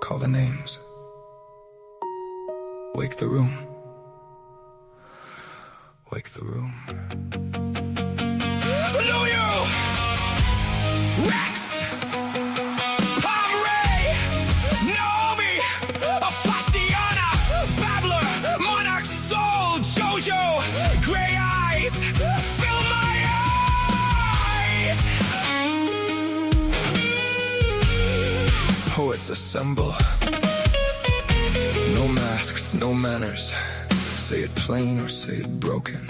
Call the names. Wake the room. Wake the room. Lulu! Rex! Pomeray! Naomi! Aphasiana! Babbler! Monarch Soul! Jojo! Gray eyes! Fill my eyes! Poets assemble. No masks, no manners. Say it plain or say it broken.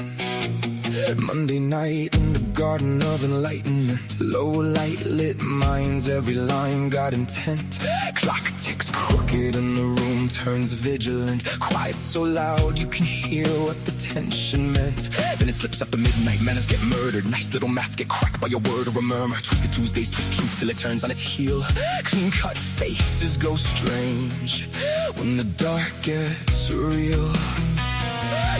Monday night in the garden of enlightenment. Low light lit minds, every line got intent. Clock ticks crooked and the room turns vigilant. Quiet so loud you can hear what the tension meant. Then it slips after midnight, manners get murdered. Nice little masks get cracked by a word or a murmur. Twisted Tuesdays twist truth till it turns on its heel. Clean cut faces go strange when the dark gets real.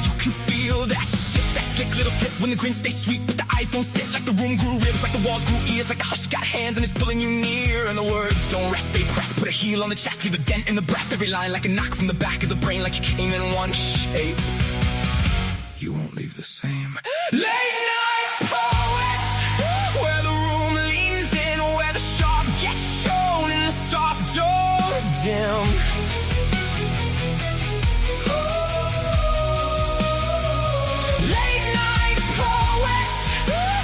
You can feel that shift, that slick little slip when the grin stays sweet, but the eyes don't sit. Like the room grew ribs, like the walls grew ears, like the hush got hands and it's pulling you near. And the words don't rest, they press, put a heel on the chest, leave a dent in the breath. Every line like a knock from the back of the brain, like you came in one shape. You won't leave the same. Late night poets, where the room leans in, where the sharp gets shown in the soft door dim.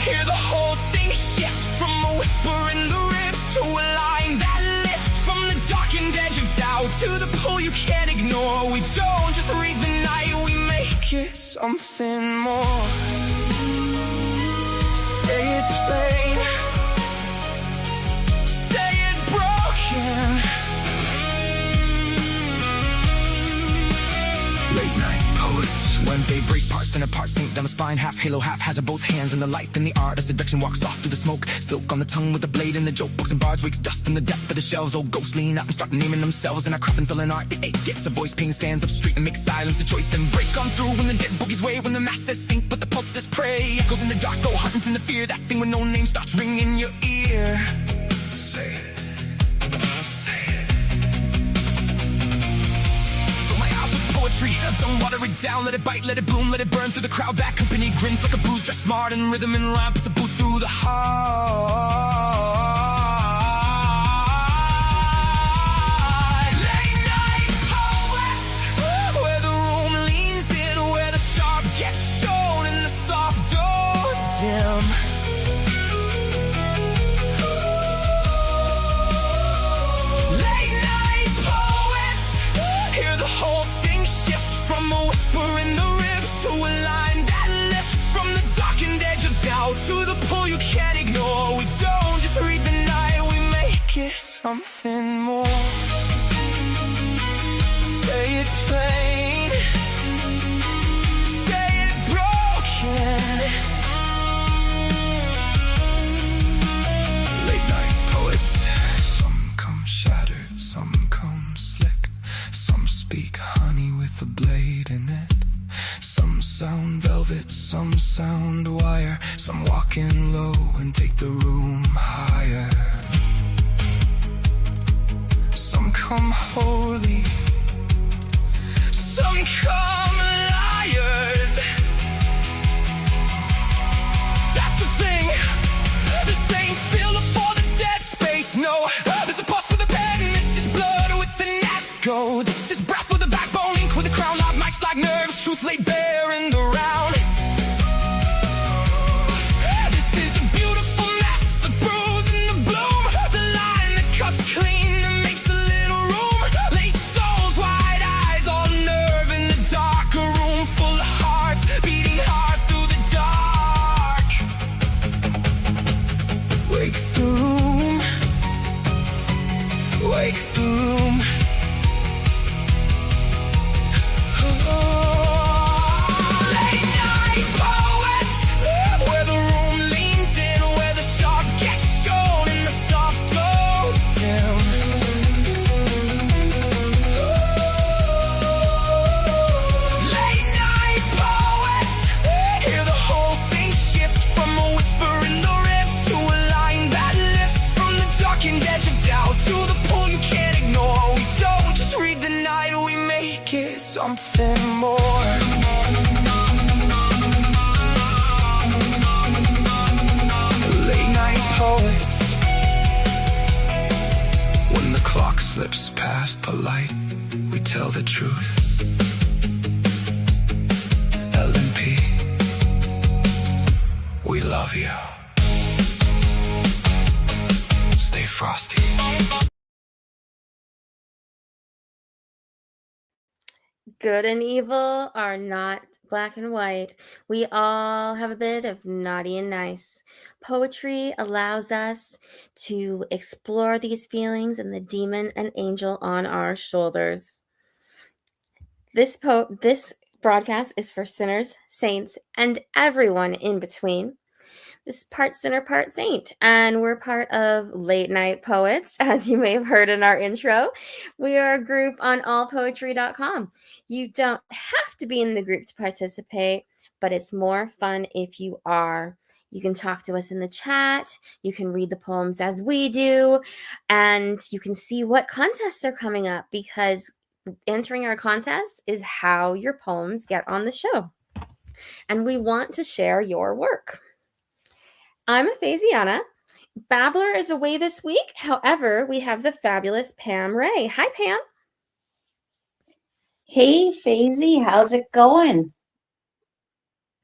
Hear the whole thing shift from a whisper in the ribs to a line that lifts from the darkened edge of doubt to the pull you can't ignore. We don't just read the night, we make it something more. Say it plain, say it broken. Late night poets. Wednesday brace parts and apart, sink down the spine, half halo, half hazard, both hands in the light. Then the art of seduction walks off through the smoke. Silk on the tongue with the blade in the joke. Books and bards wakes dust in the depth of the shelves. Old ghosts lean out and start naming themselves in our coffins. Selling art, the ache gets a voice. Pain stands up straight and makes silence a choice. Then break on through when the dead boogies wave. When the masses sink but the pulses pray. Echoes in the dark go hunting the fear. That thing with no name starts ringing in your ear. Say it. Some water it down, let it bite, let it bloom, let it burn through the crowd. That company grins like a bruise, dressed smart in rhythm and rhyme. It's a boot through the heart. Late night poets, where the room leans in, where the sharp gets shown in the soft door dim. Late night poets, hear the whole thing shift from a whisper in the ribs to a line that lifts from the darkened edge of doubt to the pull you can't ignore. We don't just read the night, we make it something more. Say it plain, say it broken. Late night poets, some come shattered, some come slick, some speak honey with a blade in it. Some sound velvet, some sound wire. Some walk in low and take the room higher. Some come holy, some come liars. That's the thing, this ain't filler for the dead space. No, there's a pulse for the pen, this is blood with the echo. This is breath with the backbone, ink with the crown, loud mics like nerves, truth laid bare in the round. This is the beautiful mess, the bruise and the bloom, the line that cuts clean and makes a little room. Late souls, wide eyes, all nerve in the dark, a room full of hearts beating hard through the dark. Wake the room, wake the room. Late night make it something more. Late night poets. When the clock slips past polite, we tell the truth. L&P, we love you. Stay frosty. Good and evil are not black and white. We all have a bit of naughty and nice. Poetry allows us to explore these feelings and the demon and angel on our shoulders. This broadcast is for sinners, saints, and everyone in between. This is part sinner, part saint, and we're part of Late Night Poets, as you may have heard in our intro. We are a group on allpoetry.com. You don't have to be in the group to participate, but it's more fun if you are. You can talk to us in the chat, you can read the poems as we do, and you can see what contests are coming up, because entering our contest is how your poems get on the show. And we want to share your work. I'm Aphasiana. Babbler is away this week. However, we have the fabulous Pam Ray. Hi, Pam. Hey, Faisy, how's it going?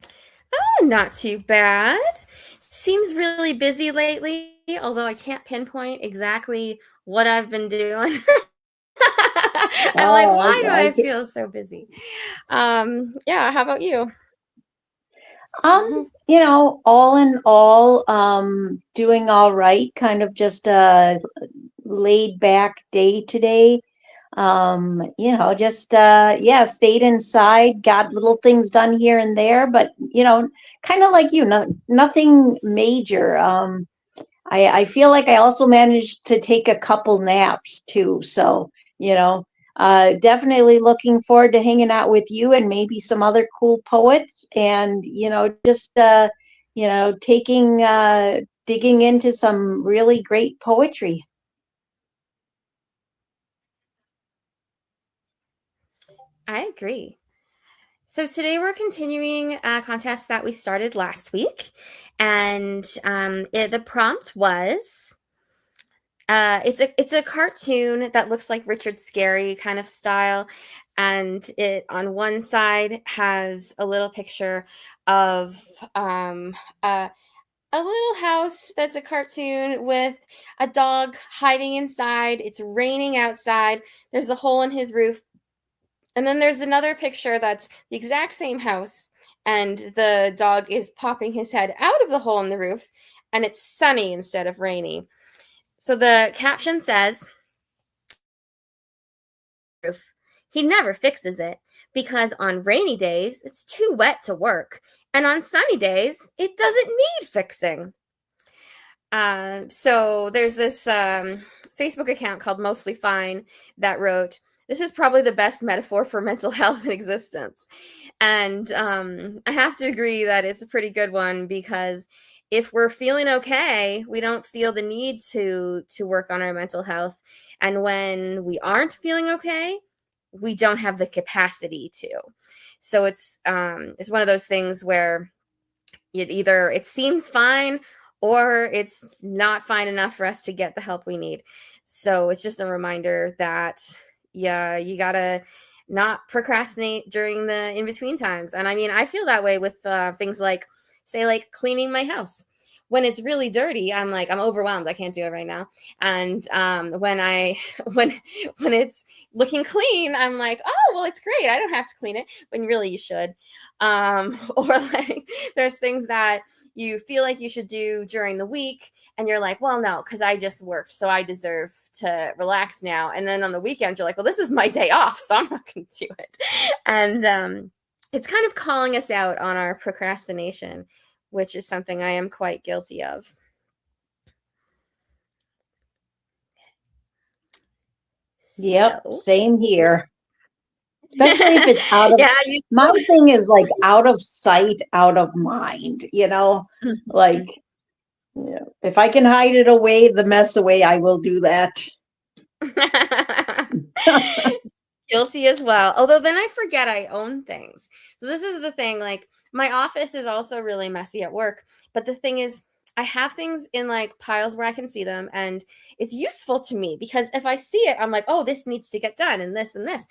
Oh, not too bad. Seems really busy lately, although I can't pinpoint exactly what I've been doing. I'm like, why do I feel so busy? Yeah, how about you? All in all, doing all right, kind of just a laid back day today. Stayed inside, got little things done here and there, but kind of like you, nothing major. I feel like I also managed to take a couple naps too, so definitely looking forward to hanging out with you and maybe some other cool poets, and digging into some really great poetry. I agree. So today we're continuing a contest that we started last week, and the prompt was it's a cartoon that looks like Richard Scarry kind of style, and it on one side has a little picture of a little house that's a cartoon with a dog hiding inside. It's raining outside. There's a hole in his roof. And then there's another picture that's the exact same house, and the dog is popping his head out of the hole in the roof, and it's sunny instead of rainy. So the caption says, he never fixes it because on rainy days, it's too wet to work, and on sunny days, it doesn't need fixing. So there's this Facebook account called Mostly Fine that wrote, "This is probably the best metaphor for mental health in existence." And I have to agree that it's a pretty good one, because if we're feeling okay, we don't feel the need to work on our mental health. And when we aren't feeling okay, we don't have the capacity to. So it's one of those things where it seems fine, or it's not fine enough for us to get the help we need. So it's just a reminder that, yeah, you gotta not procrastinate during the in-between times. And I mean, I feel that way with things like, say, like cleaning my house. When it's really dirty, I'm overwhelmed. I can't do it right now. And when it's looking clean, I'm like, oh, well, it's great. I don't have to clean it. When really you should. Or like there's things that you feel like you should do during the week, and you're like, well, no, because I just worked, so I deserve to relax now. And then on the weekend, you're like, well, this is my day off, so I'm not going to do it. And it's kind of calling us out on our procrastination, which is something I am quite guilty of. Yep, same here. Especially if it's out of my thing is like out of sight, out of mind, like, if I can hide it away, the mess away, I will do that. Guilty as well. Although then I forget I own things. So this is the thing, like my office is also really messy at work, but the thing is I have things in like piles where I can see them, and it's useful to me because if I see it, I'm like, oh, this needs to get done and this and this.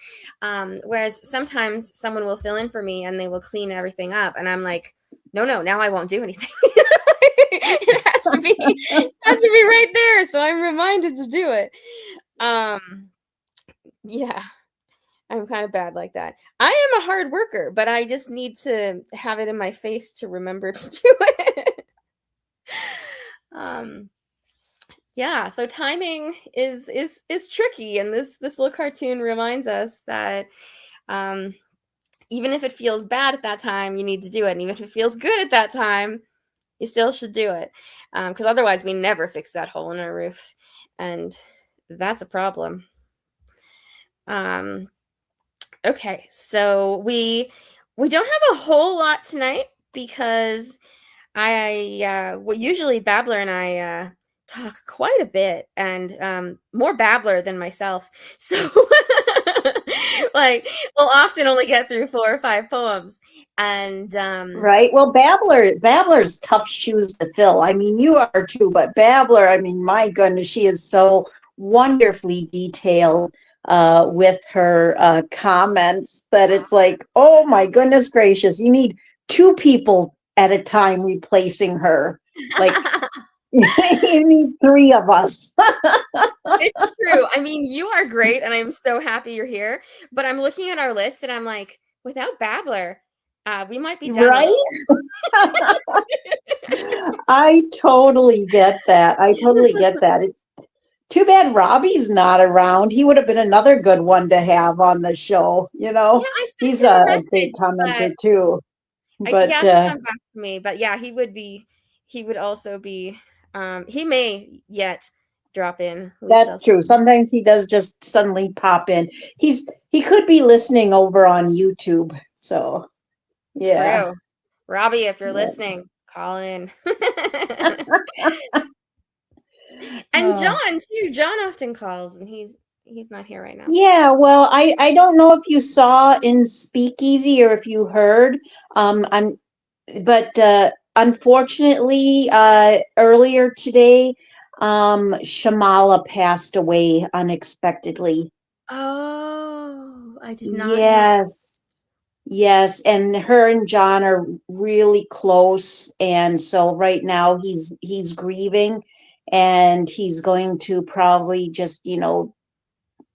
Whereas sometimes someone will fill in for me and they will clean everything up, and I'm like, no, now I won't do anything. It has to be right there, so I'm reminded to do it. Yeah. I'm kind of bad like that. I am a hard worker, but I just need to have it in my face to remember to do it. um, yeah, so timing is tricky, and this little cartoon reminds us that even if it feels bad at that time, you need to do it, and even if it feels good at that time, you still should do it, because otherwise we never fix that hole in our roof, and that's a problem. Okay, so we don't have a whole lot tonight because usually Babbler and I talk quite a bit, and more Babbler than myself. So like we'll often only get through 4 or 5 poems, and Right. Well, Babbler's tough shoes to fill. I mean, you are too, but Babbler, I mean, my goodness, she is so wonderfully detailed with her comments that it's like, oh my goodness gracious, you need 2 people at a time replacing her. Like, you need 3 of us. it's true. I mean, you are great, and I'm so happy you're here. But I'm looking at our list, and I'm like, without Babbler, we might be down. Right? I totally get that. It's too bad Robbie's not around. He would have been another good one to have on the show, you know. Yeah, I sent He's him a a great message, commenter but too. he But hasn't come back to me. But yeah, he would also be, he may yet drop in. We shall that's see. true. Sometimes he does just suddenly pop in. He could be listening over on YouTube. So yeah. True. Robbie, if you're Yeah. listening, call in. And Uh, John too. John often calls, and he's not here right now. yeah, well, I don't know if you saw in Speakeasy or if you heard. But unfortunately, earlier today, Shamala passed away unexpectedly. Oh, I did not know. Yes, yes, and her and John are really close, and so right now he's grieving, and he's going to probably just,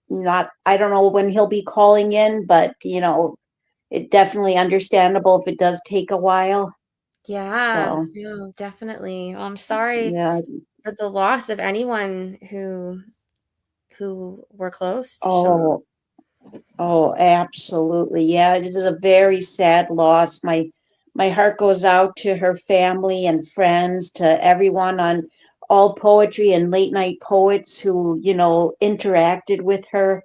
not, I don't know when he'll be calling in, but it definitely understandable if it does take a while. Yeah, So, no, definitely. Well, I'm sorry yeah. for the loss of anyone who were close to Sean. Oh, oh, absolutely. Yeah, it is a very sad loss. My heart goes out to her family and friends, to everyone on All Poetry and Late Night Poets who, interacted with her.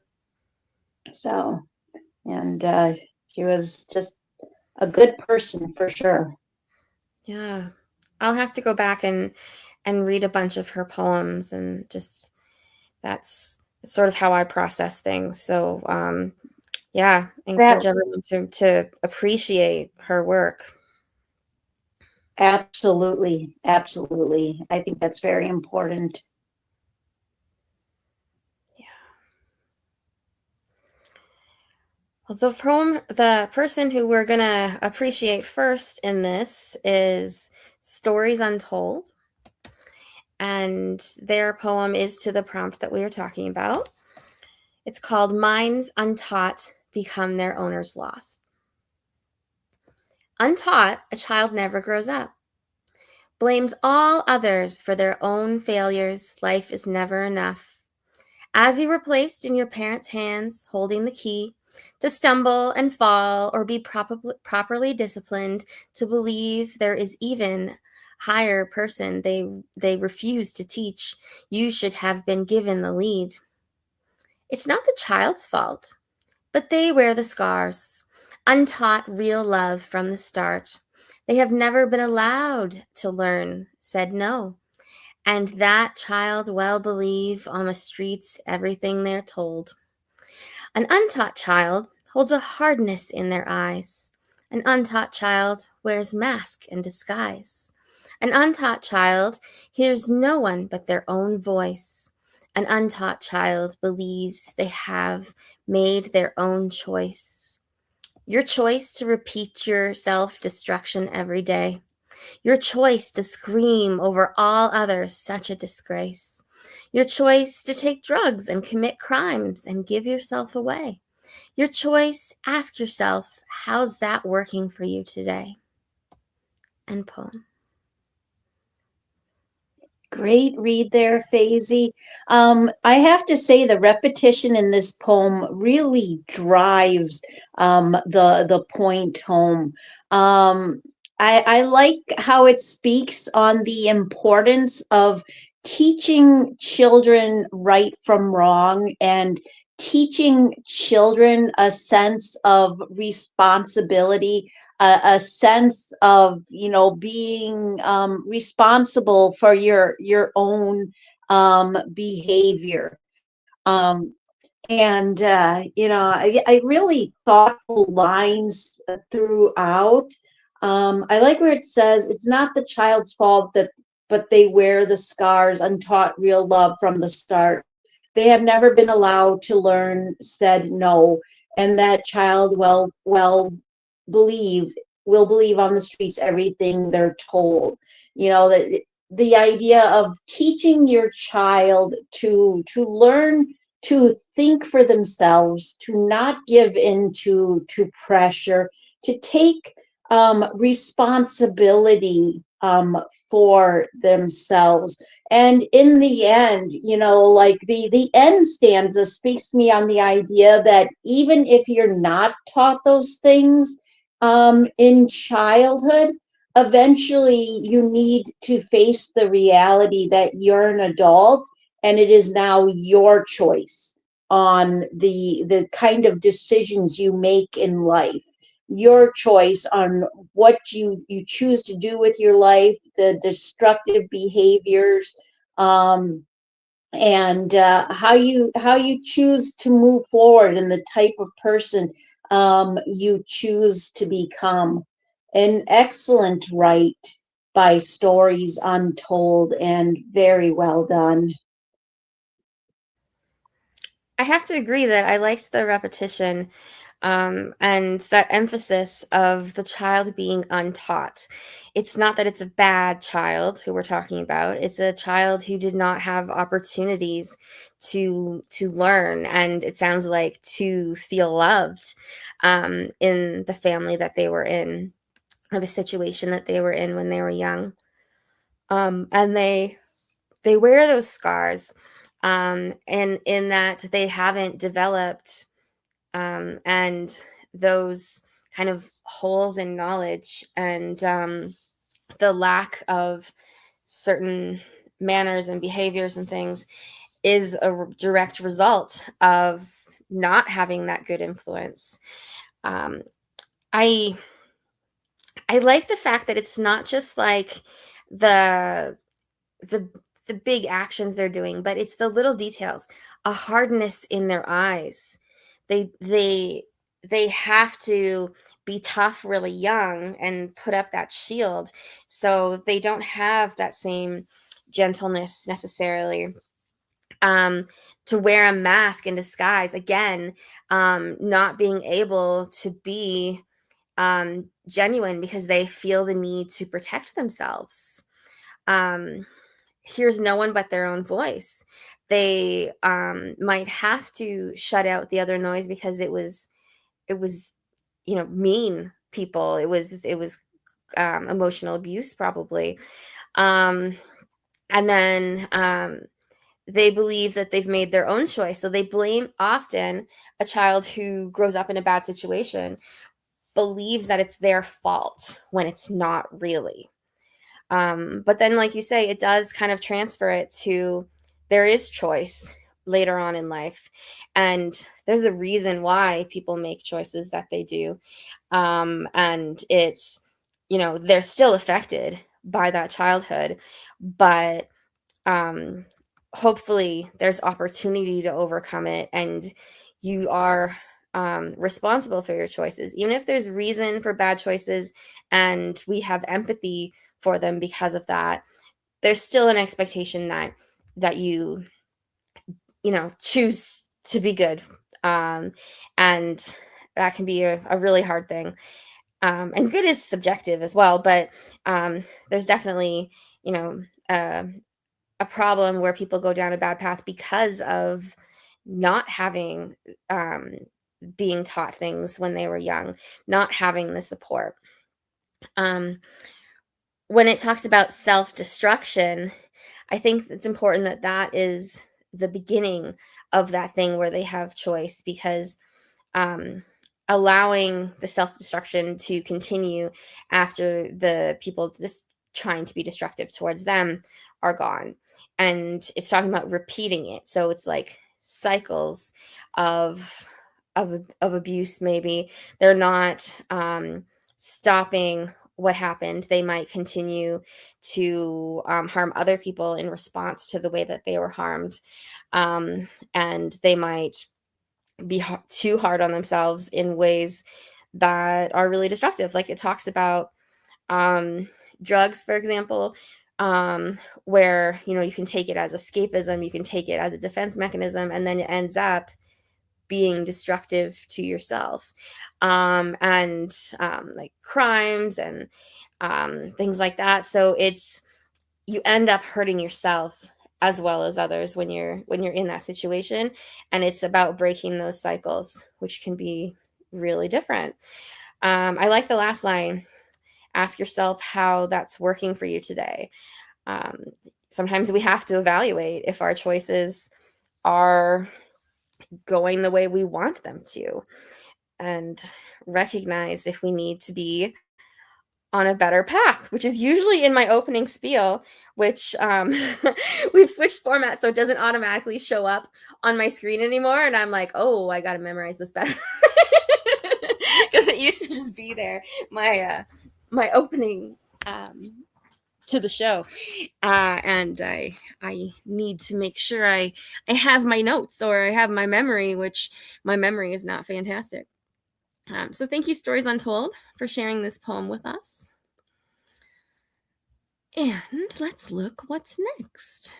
So, and she was just a good person for sure. Yeah. I'll have to go back and read a bunch of her poems, and just that's sort of how I process things. So, yeah, I encourage That everyone to appreciate her work. absolutely, absolutely. I think that's very important. Well, the person who we're gonna appreciate first in this is Stories Untold, and their poem is to the prompt that we were talking about. It's called Minds Untaught Become Their Owners Lost. Untaught, a child never grows up. Blames all others for their own failures. Life is never enough. As you were placed in your parents' hands, holding the key, to stumble and fall or be properly disciplined, to believe there is even higher person they refuse to teach, you should have been given the lead. It's not the child's fault, but they wear the scars, untaught real love from the start. They have never been allowed to learn, said no. And that child well believe on the streets everything they're told. An untaught child holds a hardness in their eyes. An untaught child wears mask and disguise. An untaught child hears no one but their own voice. An untaught child believes they have made their own choice. Your choice to repeat your self-destruction every day. Your choice to scream over all others such a disgrace. Your choice to take drugs and commit crimes and give yourself away. Your choice, ask yourself, how's that working for you today? End poem. Great read there, Faisy. I have to say the repetition in this poem really drives the point home. I like how it speaks on the importance of teaching children right from wrong and teaching children a sense of responsibility, a sense of being responsible for your own behavior. um, and I really thoughtful lines throughout. I like where it says it's not the child's fault that but they wear the scars, untaught real love from the start. They have never been allowed to learn, said no, and that child believe will believe on the streets everything they're told. That the idea of teaching your child to learn to think for themselves, to not give in to pressure, to take responsibility for themselves. And in the end, like the end stanza speaks to me on the idea that even if you're not taught those things in childhood, eventually you need to face the reality that you're an adult and it is now your choice on the kind of decisions you make in life, your choice on what you choose to do with your life, the destructive behaviors, and how you choose to move forward and the type of person you choose to become. An excellent write by Stories Untold, and very well done. I have to agree that I liked the repetition and that emphasis of the child being untaught. It's not that it's a bad child who we're talking about. It's a child who did not have opportunities to learn, and it sounds like to feel loved in the family that they were in, or the situation that they were in when they were young. And they wear those scars, and in that they haven't developed, and those kind of holes in knowledge, and the lack of certain manners and behaviors and things is a direct result of not having that good influence. Um, I I like the fact that it's not just like the the the big actions they're doing, but it's the little details. A hardness in their eyes. They have to be tough really young and put up that shield, so they don't have that same gentleness necessarily. Um, to wear a mask in disguise again, not being able to be genuine because they feel the need to protect themselves. Um, hears no one but their own voice. They might have to shut out the other noise because it was mean people. It was emotional abuse probably. Um, and then they believe that they've made their own choice. So they blame often a child who grows up in a bad situation, believes that it's their fault when it's not really. But then, like you say, it does kind of transfer it to there is choice later on in life. And there's a reason why people make choices that they do. And it's, they're still affected by that childhood, but hopefully there's opportunity to overcome it, and you are responsible for your choices. Even if there's reason for bad choices and we have empathy for them because of that, there's still an expectation that you choose to be good. And that can be a really hard thing. And good is subjective as well, but there's definitely, a problem where people go down a bad path because of not having being taught things when they were young, not having the support. When it talks about self-destruction, I think it's important that that is the beginning of that thing where they have choice, because allowing the self-destruction to continue after the people just trying to be destructive towards them are gone. And it's talking about repeating it. So it's like cycles of abuse. Maybe they're not stopping what happened. They might continue to harm other people in response to the way that they were harmed. And they might be too hard on themselves in ways that are really destructive. Like it talks about drugs, for example, where, you can take it as escapism, you can take it as a defense mechanism, and then it ends up being destructive to yourself. And like crimes and things like that. So you end up hurting yourself as well as others when you're in that situation. And it's about breaking those cycles, which can be really different. I like the last line. Ask yourself how that's working for you today. Sometimes we have to evaluate if our choices are going the way we want them to, and recognize if we need to be on a better path, which is usually in my opening spiel, which we've switched formats so it doesn't automatically show up on my screen anymore. And I'm like, oh, I got to memorize this better. Because it used to just be there, my opening to the show. And I need to make sure I have my notes, or I have my memory, which my memory is not fantastic. So thank you, Stories Untold, for sharing this poem with us. And let's look what's next.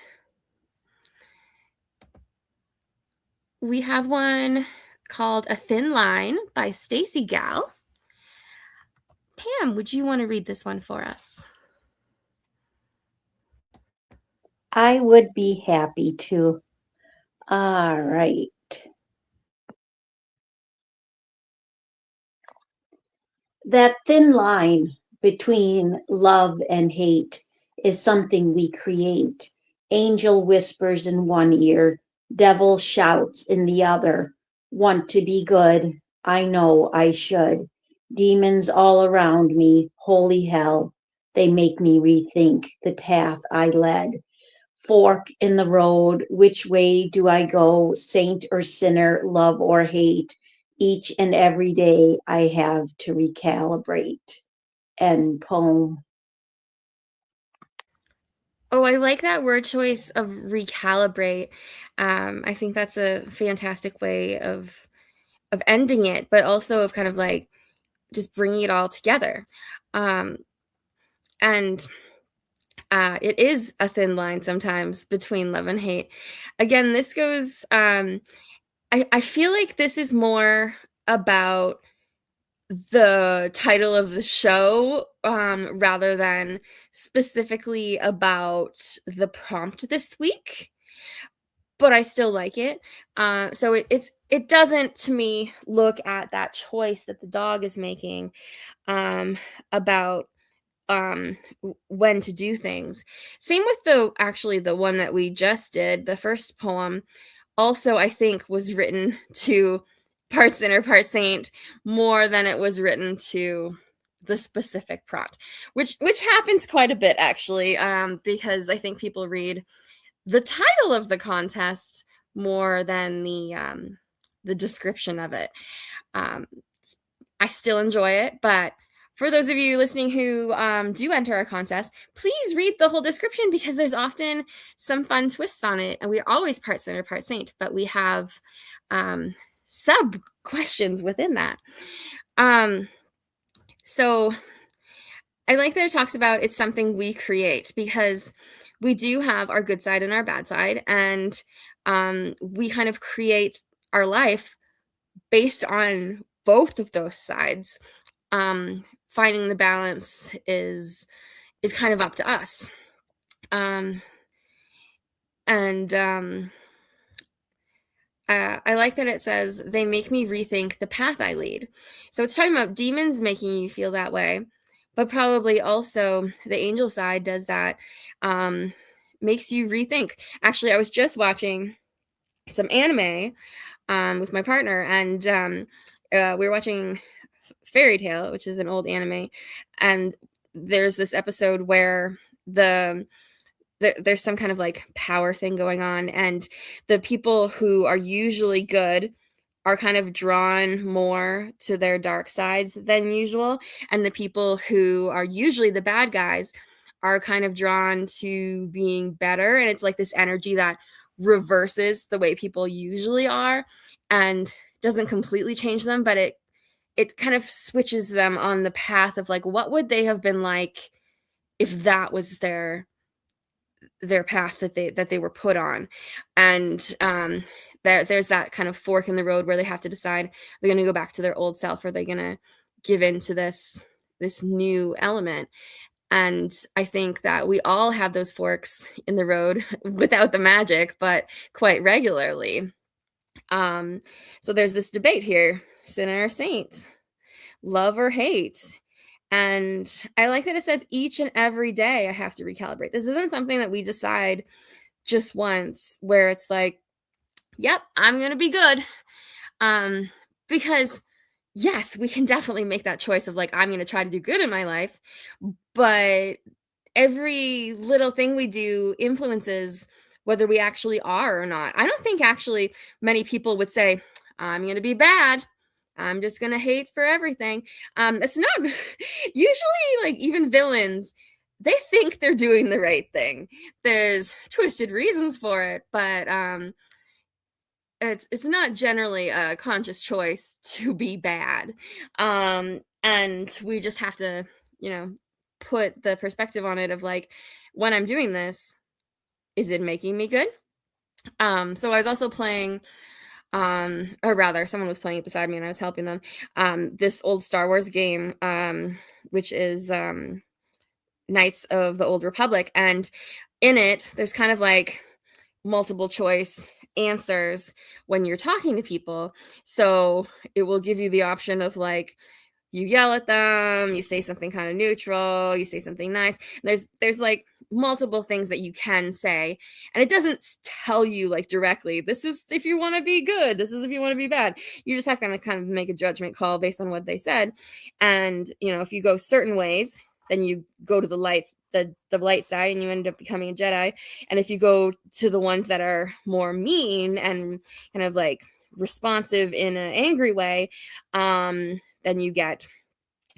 We have one called A Thin Line by Stacy Gal. Pam, would you want to read this one for us? I would be happy to. All right. That thin line between love and hate is something we create. Angel whispers in one ear, devil shouts in the other. Want to be good, I know I should. Demons all around me, holy hell. They make me rethink the path I led. Fork in the road, which way do I go, saint or sinner, love or hate? Each and every day I have to recalibrate. End poem. Oh, I like that word choice of recalibrate. I think that's a fantastic way of ending it, but also of kind of like just bringing it all together. And it is a thin line sometimes between love and hate. Again, this goes, I feel like this is more about the title of the show rather than specifically about the prompt this week, but I still like it. So it doesn't, to me, look at that choice that the dog is making about when to do things. Same with the one that we just did. The first poem also, I think, was written to part sinner, part saint more than it was written to the specific prompt, which happens quite a bit, actually, because I think people read the title of the contest more than the description of it. I still enjoy it, but for those of you listening who do enter our contest, please read the whole description, because there's often some fun twists on it. And we're always part sinner, part saint, but we have sub questions within that. So I like that it talks about it's something we create, because we do have our good side and our bad side, and we kind of create our life based on both of those sides. Finding the balance is kind of up to us. I like that it says they make me rethink the path I lead. So it's talking about demons making you feel that way, but probably also the angel side does that, makes you rethink. Actually, I was just watching some anime with my partner, and we were watching Fairy Tale, which is an old anime, and there's this episode where there's some kind of like power thing going on, and the people who are usually good are kind of drawn more to their dark sides than usual, and the people who are usually the bad guys are kind of drawn to being better, and it's like this energy that reverses the way people usually are and doesn't completely change them, but it kind of switches them on the path of like, what would they have been like if that was their path that they were put on. And there's that kind of fork in the road where they have to decide, they're going to go back to their old self, or they're going to give in to this new element. And I think that we all have those forks in the road without the magic, but quite regularly. So there's this debate here: sinner or saint, love or hate. And I like that it says each and every day I have to recalibrate. This isn't something that we decide just once, where it's like, yep, I'm going to be good. Because yes, we can definitely make that choice of like, I'm going to try to do good in my life. But every little thing we do influences whether we actually are or not. I don't think actually many people would say, I'm going to be bad, I'm just going to hate for everything. It's not usually, like, even villains, they think they're doing the right thing. There's twisted reasons for it, but it's not generally a conscious choice to be bad. And we just have to, put the perspective on it of like, when I'm doing this, is it making me good? So I was also playing, or rather, someone was playing it beside me and I was helping them. This old Star Wars game, which is Knights of the Old Republic. And in it, there's kind of like multiple choice answers when you're talking to people. So it will give you the option of like, you yell at them, you say something kind of neutral, you say something nice. There's like multiple things that you can say, and it doesn't tell you like directly, this is if you want to be good, this is if you want to be bad. You just have to kind of make a judgment call based on what they said. And if you go certain ways, then you go to the light side and you end up becoming a Jedi. And if you go to the ones that are more mean and kind of like responsive in an angry way, then you get,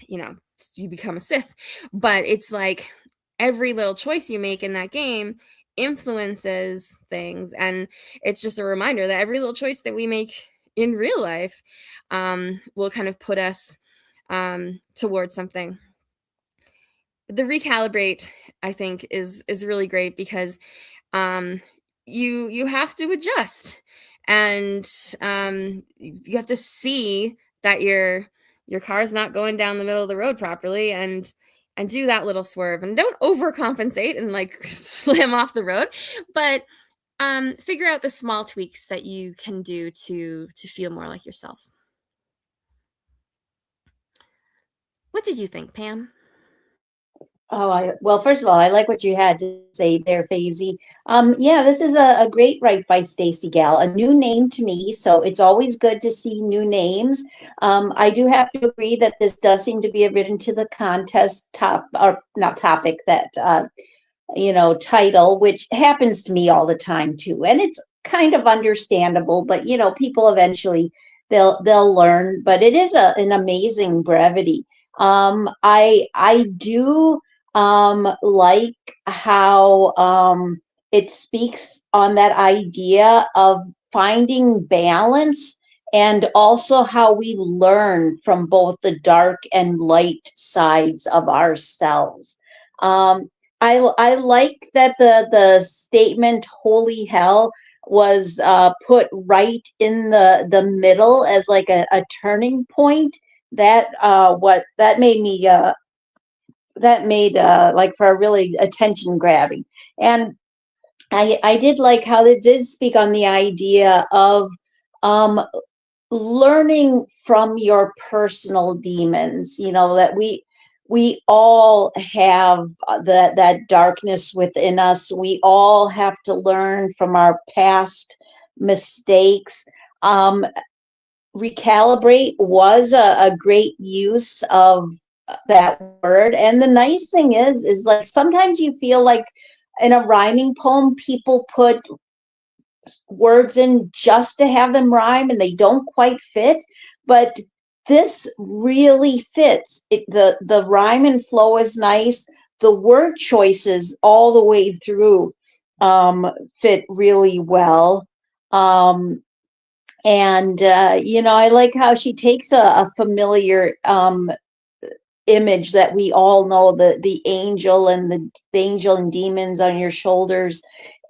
you become a Sith. But it's like every little choice you make in that game influences things. And it's just a reminder that every little choice that we make in real life will kind of put us towards something. The recalibrate, I think, is really great, because you have to adjust, and you have to see that your car's not going down the middle of the road properly, and do that little swerve, and don't overcompensate and like slam off the road, but figure out the small tweaks that you can do to feel more like yourself. What did you think, Pam? Well, first of all, I like what you had to say there, Faisy. Yeah, this is a great write by Stacy Gal, a new name to me, so it's always good to see new names. I do have to agree that this does seem to be a written to the contest title, which happens to me all the time too, and it's kind of understandable. But people eventually they'll learn. But it is an amazing brevity. I do like how it speaks on that idea of finding balance and also how we learn from both the dark and light sides of ourselves. I like that the statement "holy hell" was put right in the middle as like a turning point. That what that made me that made like for a really attention grabbing. And I did like how they did speak on the idea of um learning from your personal demons, you know, that we all have that darkness within us. We all have to learn from our past mistakes. Recalibrate was a great use of that word. And the nice thing is like sometimes you feel like in a rhyming poem people put words in just to have them rhyme and they don't quite fit, but this really fits. The rhyme and flow is nice. The word choices all the way through fit really well. And you know, I like how she takes a familiar image that we all know, the angel and the angel and demons on your shoulders,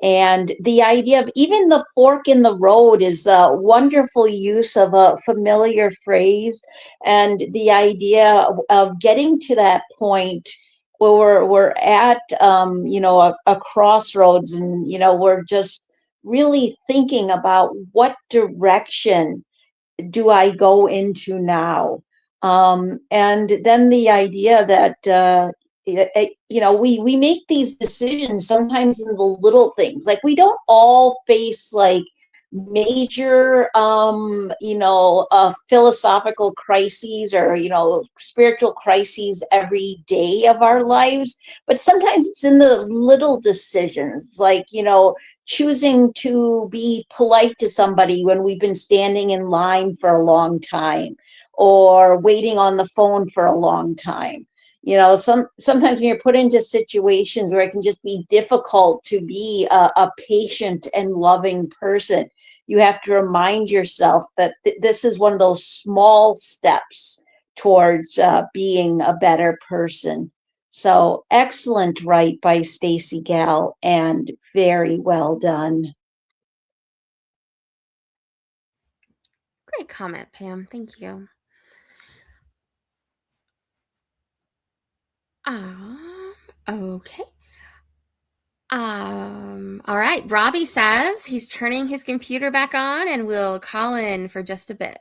and the idea of even the fork in the road is a wonderful use of a familiar phrase, and the idea of getting to that point where we're at you know, a crossroads, and you know, we're just really thinking about what direction do I go into now? And then the idea that you know, we make these decisions sometimes in the little things. Like we don't all face like major you know, philosophical crises or you know, spiritual crises every day of our lives, but sometimes it's in the little decisions, like you know, choosing to be polite to somebody when we've been standing in line for a long time or waiting on the phone for a long time. You know, sometimes when you're put into situations where it can just be difficult to be a patient and loving person, you have to remind yourself that this is one of those small steps towards being a better person. So excellent write by Stacy Gall and very well done. Great comment, Pam. Thank you. Okay. All right. Robbie says he's turning his computer back on and will call in for just a bit.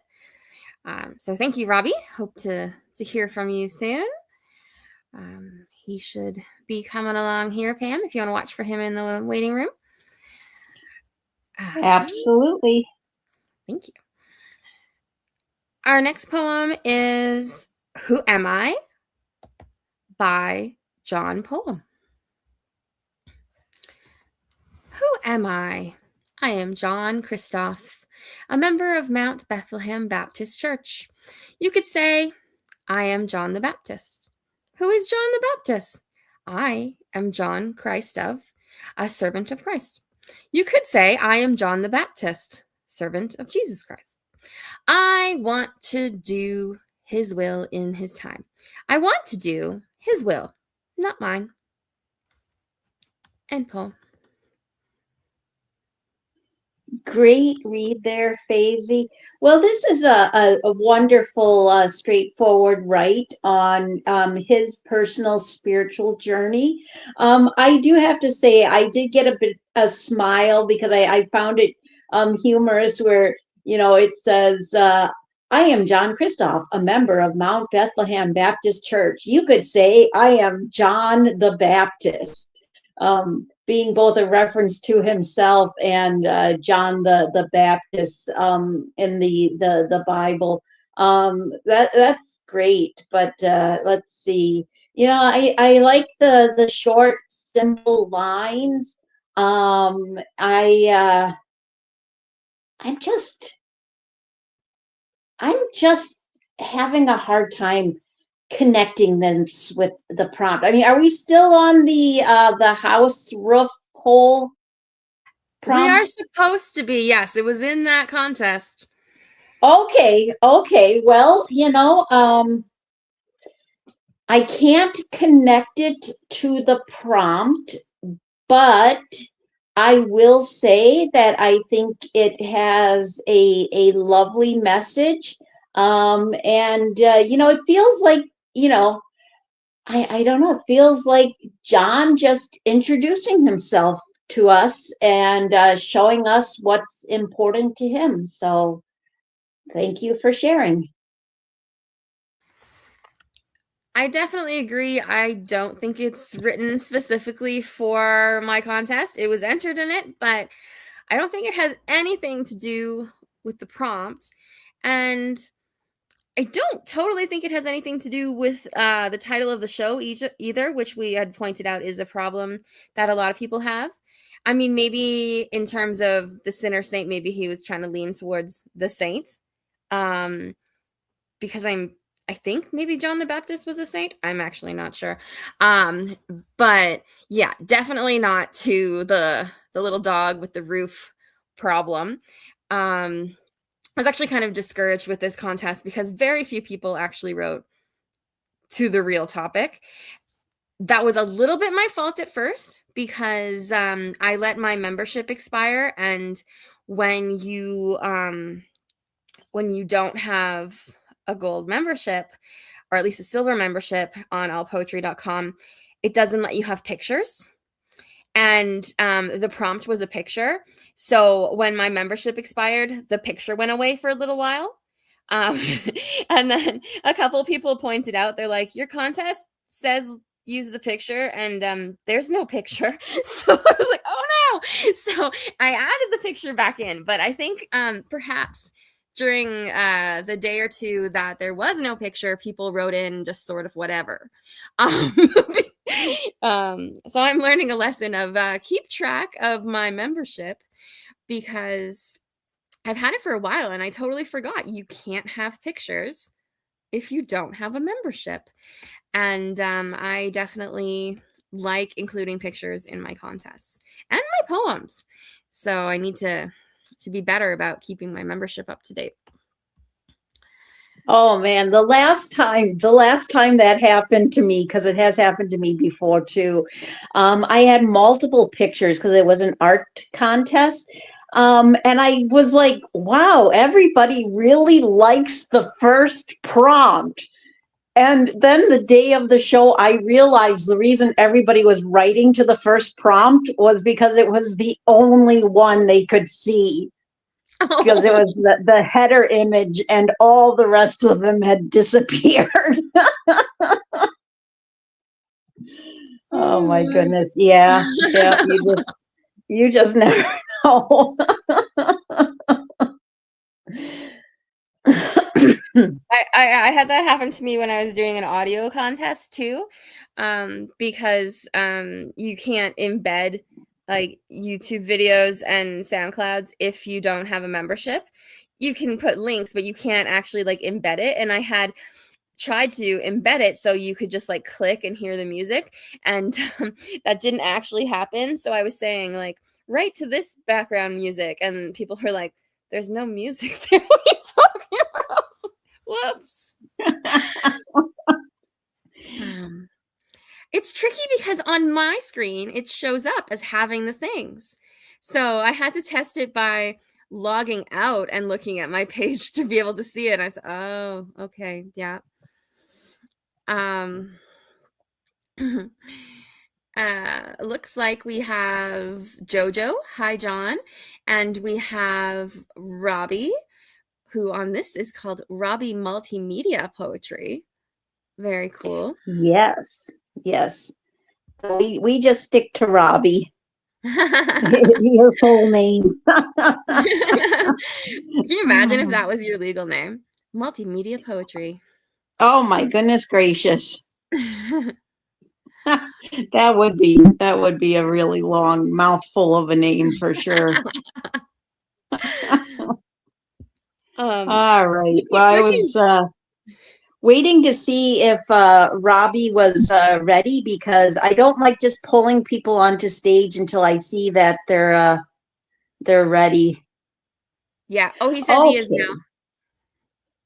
So thank you, Robbie. Hope to hear from you soon. He should be coming along here, Pam, if you want to watch for him in the waiting room. Absolutely. Thank you. Our next poem is Who Am I? By John Pohl. Who am I? I am John Christoph, a member of Mount Bethlehem Baptist Church. You could say, I am John the Baptist. Who is John the Baptist? I am John Christoph, a servant of Christ. You could say, I am John the Baptist, servant of Jesus Christ. I want to do his will in his time. I want to do his will, not mine. End poem. Great read there, Faisy. Well, this is a wonderful, straightforward write on his personal spiritual journey. I do have to say, I did get a smile because I found it humorous where, you know, it says, I am John Christoph, a member of Mount Bethlehem Baptist Church. You could say, I am John the Baptist. Being both a reference to himself and John the Baptist in the Bible. That's great. But let's see. You know, I like the short, simple lines. I'm just having a hard time connecting this with the prompt. I mean, are we still on the house roof hole We are prompt? supposed to be. Yes, it was in that contest. Okay. Well, I can't connect it to the prompt, but I will say that I think it has a lovely message. And it feels like, you know, I don't know, it feels like John just introducing himself to us and showing us what's important to him. So thank you for sharing. I definitely agree. I don't think it's written specifically for my contest. It was entered in it, but I don't think it has anything to do with the prompt. And I don't totally think it has anything to do with the title of the show either, which we had pointed out is a problem that a lot of people have. I mean, maybe in terms of the sinner saint, maybe he was trying to lean towards the saint. Because I think maybe John the Baptist was a saint. I'm actually not sure. But yeah, definitely not to the little dog with the roof problem. I was actually kind of discouraged with this contest because very few people actually wrote to the real topic. That was a little bit my fault at first because I let my membership expire, and when you don't have a gold membership, or at least a silver membership on allpoetry.com, it doesn't let you have pictures. And the prompt was a picture. So when my membership expired, the picture went away for a little while. And then a couple of people pointed out, they're like, your contest says use the picture, and there's no picture. So I was like, oh no. So I added the picture back in. But I think perhaps during the day or two that there was no picture, people wrote in just sort of whatever. So I'm learning a lesson of keep track of my membership, because I've had it for a while and I totally forgot you can't have pictures if you don't have a membership. And I definitely like including pictures in my contests and my poems. So I need to be better about keeping my membership up to date. Oh man, the last time that happened to me, because it has happened to me before too, I had multiple pictures because it was an art contest. And I was like, wow, everybody really likes the first prompt. And then the day of the show, I realized the reason everybody was writing to the first prompt was because it was the only one they could see. Because it was the header image and all the rest of them had disappeared. Oh my goodness. Yeah. You just never know. I had that happen to me when I was doing an audio contest too, because you can't embed like YouTube videos and SoundClouds if you don't have a membership. You can put links, but you can't actually like embed it. And I had tried to embed it so you could just like click and hear the music, and that didn't actually happen. So I was saying like, write to this background music, and people were like, there's no music there. What are you talking about? Whoops. It's tricky because on my screen, it shows up as having the things. So I had to test it by logging out and looking at my page to be able to see it. I was, oh, okay, yeah. Looks like we have Jojo. Hi, John. And we have Robbie, who on this is called Robbie Multimedia Poetry. Very cool. Yes. We just stick to Robbie. Your full name. Can you imagine if that was your legal name? Multimedia Poetry. Oh my goodness gracious. That would be a really long mouthful of a name for sure. All right. Well, I was waiting to see if Robbie was ready, because I don't like just pulling people onto stage until I see that they're ready. Yeah. Oh, he says he is now.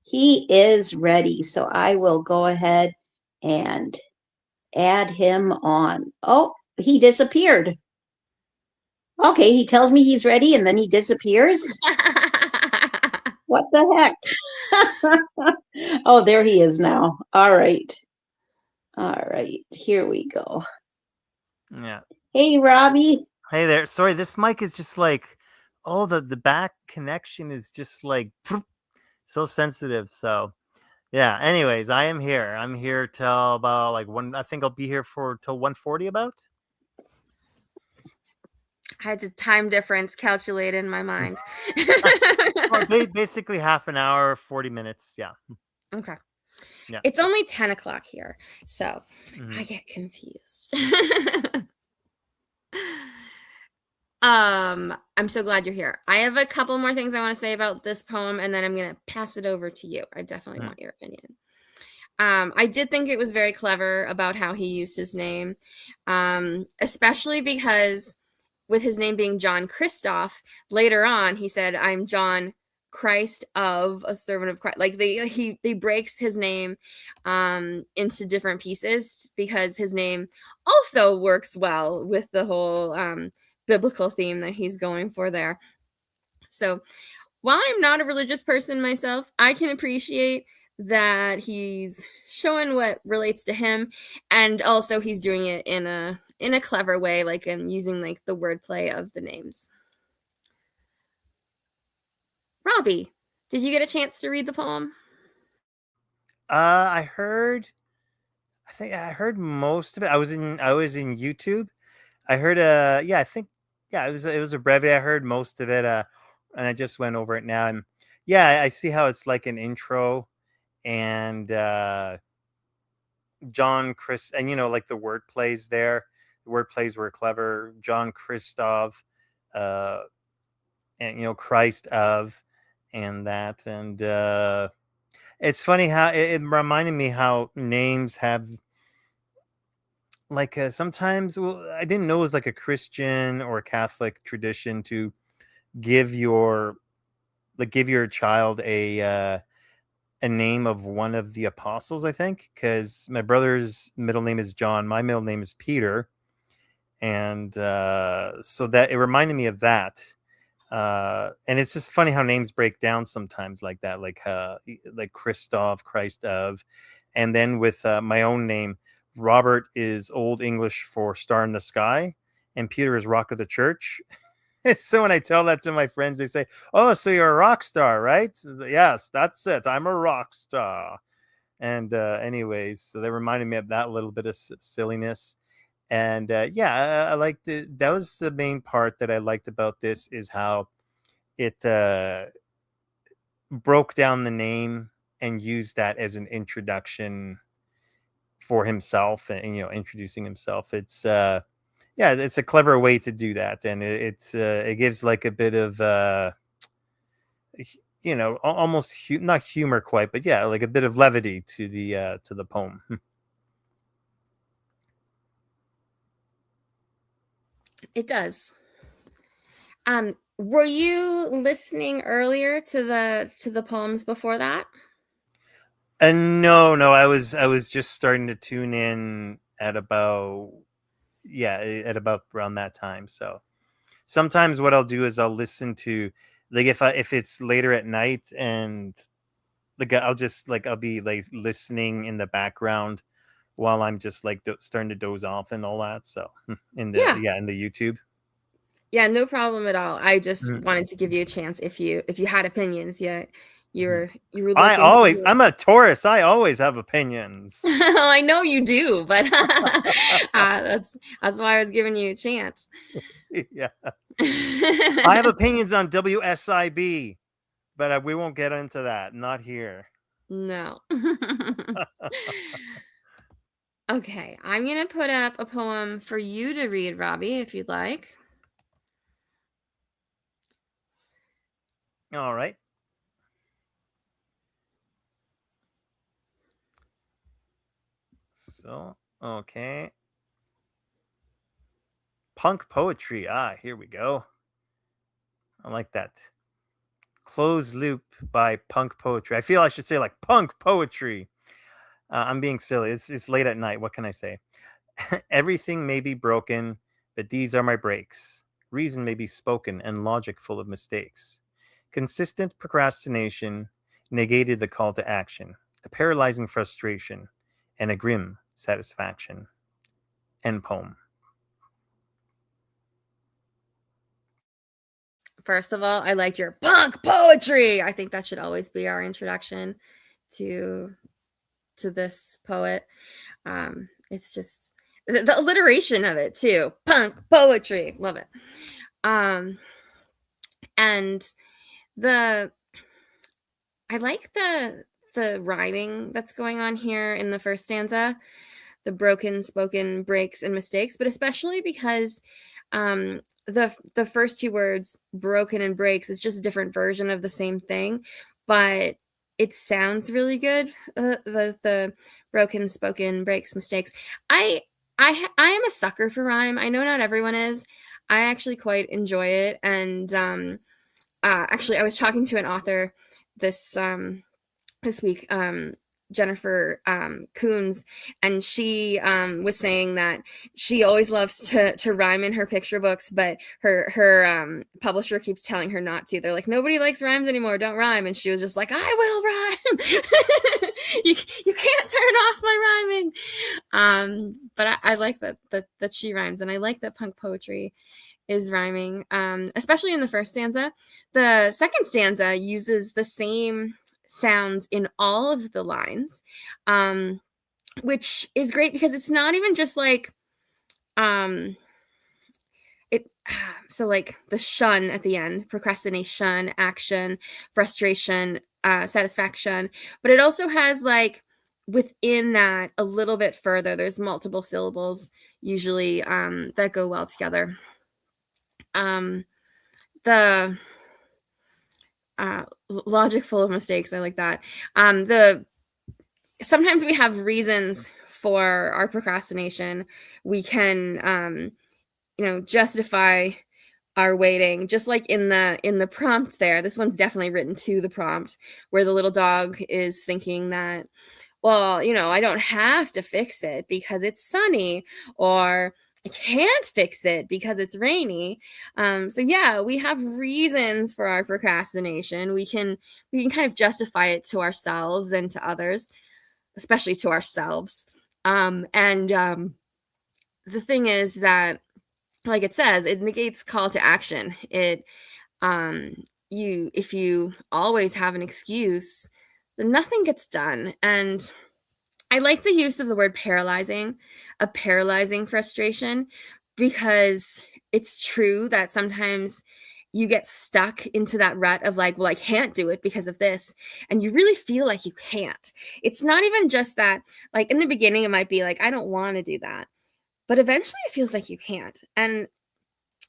He is ready. So I will go ahead and add him on. Oh, he disappeared. Okay, he tells me he's ready and then he disappears. What the heck? Oh, there he is now. All right. All right, here we go. Yeah. Hey, Robbie. Hey there. Sorry, this mic is just like, oh, the back connection is just like so sensitive. So yeah. Anyways, I am here. I'm here till about like one. I think I'll be here for till 1:40 about. I had the time difference calculated in my mind. Well, basically half an hour, 40 minutes. Yeah. Okay. Yeah. It's only 10 o'clock here, so I get confused. I'm so glad you're here. I have a couple more things I want to say about this poem, and then I'm going to pass it over to you. I definitely want your opinion. I did think it was very clever about how he used his name, especially because with his name being John Christoph, later on he said, "I'm John Christ of a servant of Christ." Like he breaks his name into different pieces because his name also works well with the whole biblical theme that he's going for there. So while I'm not a religious person myself, I can appreciate that he's showing what relates to him, and also he's doing it in a clever way, like using like the wordplay of the names. Robbie, did you get a chance to read the poem? I think I heard most of it. I was in YouTube. I heard yeah, I think yeah, it was a brevity. I heard most of it and I just went over it now, and yeah, I see how it's like an intro, and John Chris, and like the word plays there. The word plays were clever. John Christoph, uh and Christ of, and that, and it's funny how it reminded me how names have like sometimes, well, I didn't know it was like a Christian or a Catholic tradition to give your give your child a name of one of the apostles, I think, because my brother's middle name is John, my middle name is Peter, and so that it reminded me of that. And it's just funny how names break down sometimes like that, like Christoph, Christ of, and then with my own name, Robert is Old English for star in the sky, and Peter is rock of the church. So when I tell that to my friends, they say, "Oh, so you're a rock star, right?" Yes, that's it. I'm a rock star. And anyways, so they reminded me of that little bit of silliness. And yeah, I liked it. That was the main part that I liked about this, is how it broke down the name and used that as an introduction for himself, and introducing himself. It's yeah, it's a clever way to do that, and it gives like a bit of almost not humor quite, but yeah, like a bit of levity to the poem. It does. Were you listening earlier to the poems before that? No, I was just starting to tune in at about, yeah, at about around that time. So sometimes what I'll do is I'll listen to, like, if it's later at night, and like I'll be like listening in the background while I'm just like starting to doze off and all that. So in the YouTube. Yeah, no problem at all. I just wanted to give you a chance if you had opinions. Yeah, you were looking. I'm a Taurus. I always have opinions. I know you do, but that's why I was giving you a chance. Yeah, I have opinions on WSIB, but we won't get into that. Not here. No. Okay, I'm gonna put up a poem for you to read, Robbie, if you'd like. All right. So, okay. Punk poetry. Ah, here we go. I like that. Closed Loop by Punk Poetry. I feel I should say like punk poetry. I'm being silly. It's late at night. What can I say? Everything may be broken, but these are my breaks. Reason may be spoken and logic full of mistakes. Consistent procrastination negated the call to action, a paralyzing frustration, and a grim satisfaction. End poem. First of all, I liked your punk poetry. I think that should always be our introduction to this poet. It's just the alliteration of it too. Punk poetry. Love it. And I like the rhyming that's going on here in the first stanza, the broken, spoken, breaks, and mistakes, but especially because the first two words, broken and breaks, is just a different version of the same thing, but it sounds really good. The broken, spoken, breaks, mistakes. I am a sucker for rhyme. I know not everyone is. I actually quite enjoy it, and actually, I was talking to an author this week, Jennifer Coons, and she was saying that she always loves to rhyme in her picture books, but her publisher keeps telling her not to. They're like, nobody likes rhymes anymore, don't rhyme. And she was just like, I will rhyme. you can't turn off my rhyming. But I like that she rhymes, and I like that punk poetry is rhyming, especially in the first stanza. The second stanza uses the same sounds in all of the lines, which is great because it's not even just like so like the shun at the end, procrastination, action, frustration, satisfaction, but it also has like within that a little bit further, there's multiple syllables usually that go well together. The logic full of mistakes, I like that. Sometimes we have reasons for our procrastination. We can justify our waiting, just like in the prompt there. This one's definitely written to the prompt, where the little dog is thinking that, well, I don't have to fix it because it's sunny, or I can't fix it because it's rainy. So yeah, we have reasons for our procrastination. We can kind of justify it to ourselves and to others, especially to ourselves. The thing is that, like it says, it negates call to action. It if you always have an excuse, then nothing gets done. And I like the use of the word paralyzing, a paralyzing frustration, because it's true that sometimes you get stuck into that rut of like, well, I can't do it because of this. And you really feel like you can't. It's not even just that, like in the beginning, it might be like, I don't want to do that. But eventually it feels like you can't. And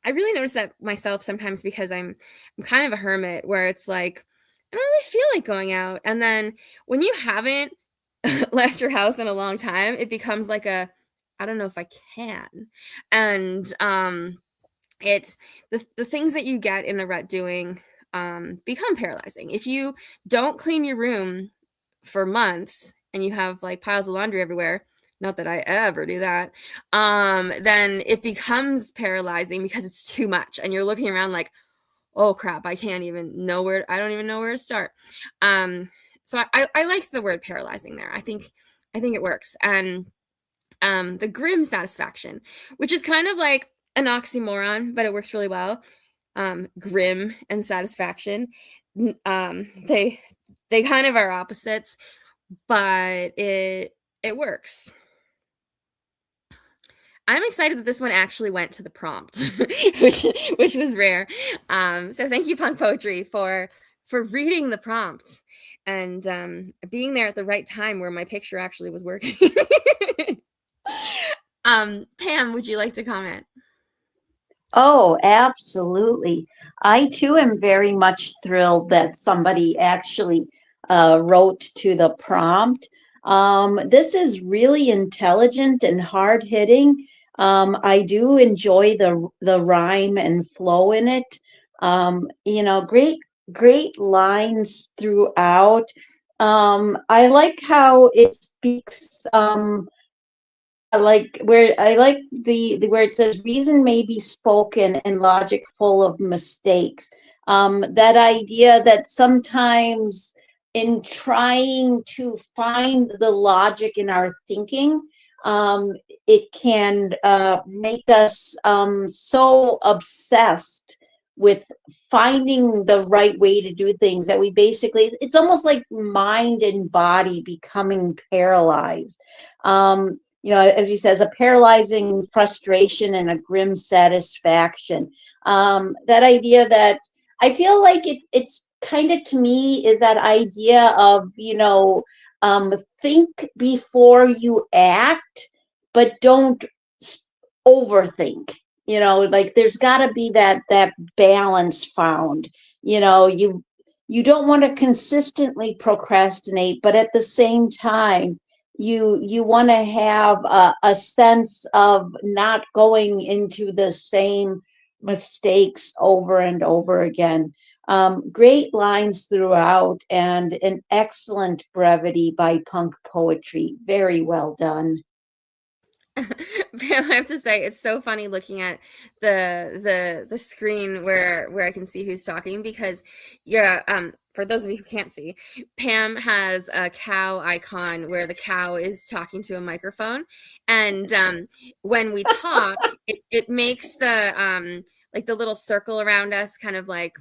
I really notice that myself sometimes because I'm kind of a hermit, where it's like, I don't really feel like going out. And then when you haven't left your house in a long time, it becomes like I don't know if I can. And it's the things that you get in the rut doing become paralyzing. If you don't clean your room for months and you have like piles of laundry everywhere, not that I ever do that, then it becomes paralyzing because it's too much, and you're looking around like, oh crap, I don't even know where to start. So I like the word paralyzing there. I think it works. And the grim satisfaction, which is kind of like an oxymoron, but it works really well. Grim and satisfaction, they kind of are opposites, but it works. I'm excited that this one actually went to the prompt, which was rare. So thank you, Punk Poetry, for reading the prompt and being there at the right time where my picture actually was working. Pam, would you like to comment? Oh, absolutely. I too am very much thrilled that somebody actually wrote to the prompt. This is really intelligent and hard hitting. I do enjoy the rhyme and flow in it. great lines throughout. I like how it speaks, like where I like the where it says reason may be spoken and logic full of mistakes. That idea that sometimes in trying to find the logic in our thinking, it can make us so obsessed with finding the right way to do things that we basically, it's almost like mind and body becoming paralyzed. As you says, a paralyzing frustration and a grim satisfaction. That idea that I feel like it's kind of, to me, is that idea of, think before you act, but don't overthink. Like there's got to be that balance found. You don't want to consistently procrastinate, but at the same time, you want to have a sense of not going into the same mistakes over and over again. Great lines throughout, and an excellent brevity by Punk Poetry. Very well done. I have to say, it's so funny looking at the screen where I can see who's talking, because for those of you who can't see, Pam has a cow icon where the cow is talking to a microphone, and when we talk, it makes the like the little circle around us kind of like,